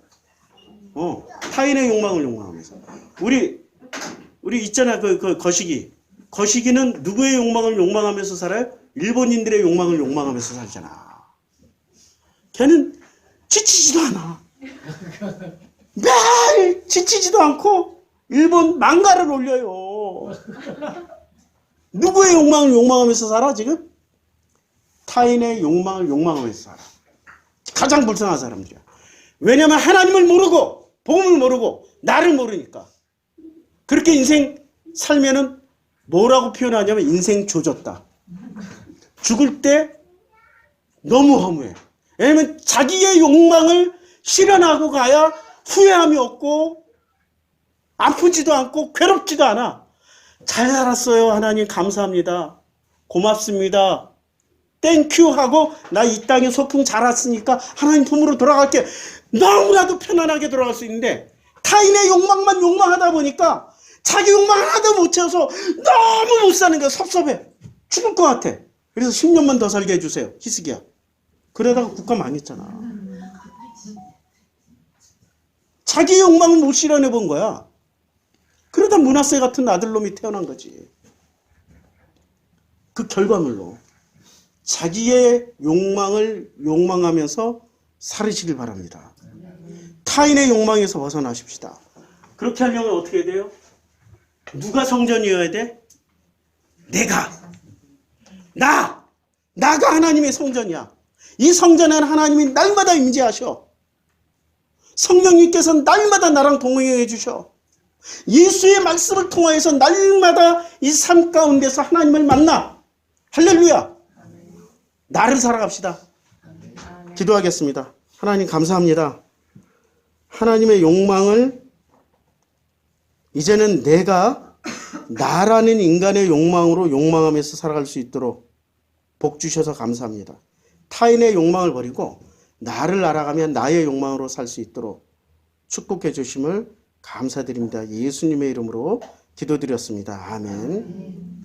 타인의 욕망을 욕망하면서. 우리 있잖아, 그 거시기. 거시기는 누구의 욕망을 욕망하면서 살아요? 일본인들의 욕망을 욕망하면서 살잖아. 걔는 지치지도 않아. 매일 지치지도 않고 일본 망가를 올려요. 누구의 욕망을 욕망하면서 살아 지금? 타인의 욕망을 욕망하면서 살아. 가장 불쌍한 사람들이야. 왜냐면 하나님을 모르고 복음을 모르고 나를 모르니까. 그렇게 인생 살면은 뭐라고 표현하냐면 인생 조졌다. 죽을 때 너무 허무해. 왜냐면 자기의 욕망을 실현하고 가야 후회함이 없고 아프지도 않고 괴롭지도 않아. 잘 살았어요. 하나님 감사합니다. 고맙습니다. 땡큐 하고 나 이 땅에 소풍 잘 왔으니까 하나님 품으로 돌아갈게. 너무나도 편안하게 돌아갈 수 있는데 타인의 욕망만 욕망하다 보니까 자기 욕망 하나도 못 채워서 너무 못 사는 거야. 섭섭해. 죽을 것 같아. 그래서 10년만 더 살게 해주세요. 히스기야. 그러다가 국가 망했잖아. 자기 욕망을 못 실현해 본 거야. 그러다 므낫세 같은 아들놈이 태어난 거지. 그 결과물로 자기의 욕망을 욕망하면서 살으시길 바랍니다. 타인의 욕망에서 벗어나십시다. 그렇게 하려면 어떻게 해야 돼요? 누가 성전이어야 돼? 나가 하나님의 성전이야. 이 성전에는 하나님이 날마다 임재하셔. 성령님께서 날마다 나랑 동행해 주셔. 예수의 말씀을 통하여서 날마다 이 삶 가운데서 하나님을 만나. 할렐루야. 나를 살아갑시다. 기도하겠습니다. 하나님 감사합니다. 하나님의 욕망을 이제는 내가 나라는 인간의 욕망으로 욕망하면서 살아갈 수 있도록 복 주셔서 감사합니다. 타인의 욕망을 버리고 나를 알아가면 나의 욕망으로 살 수 있도록 축복해 주심을 감사드립니다. 예수님의 이름으로 기도드렸습니다. 아멘.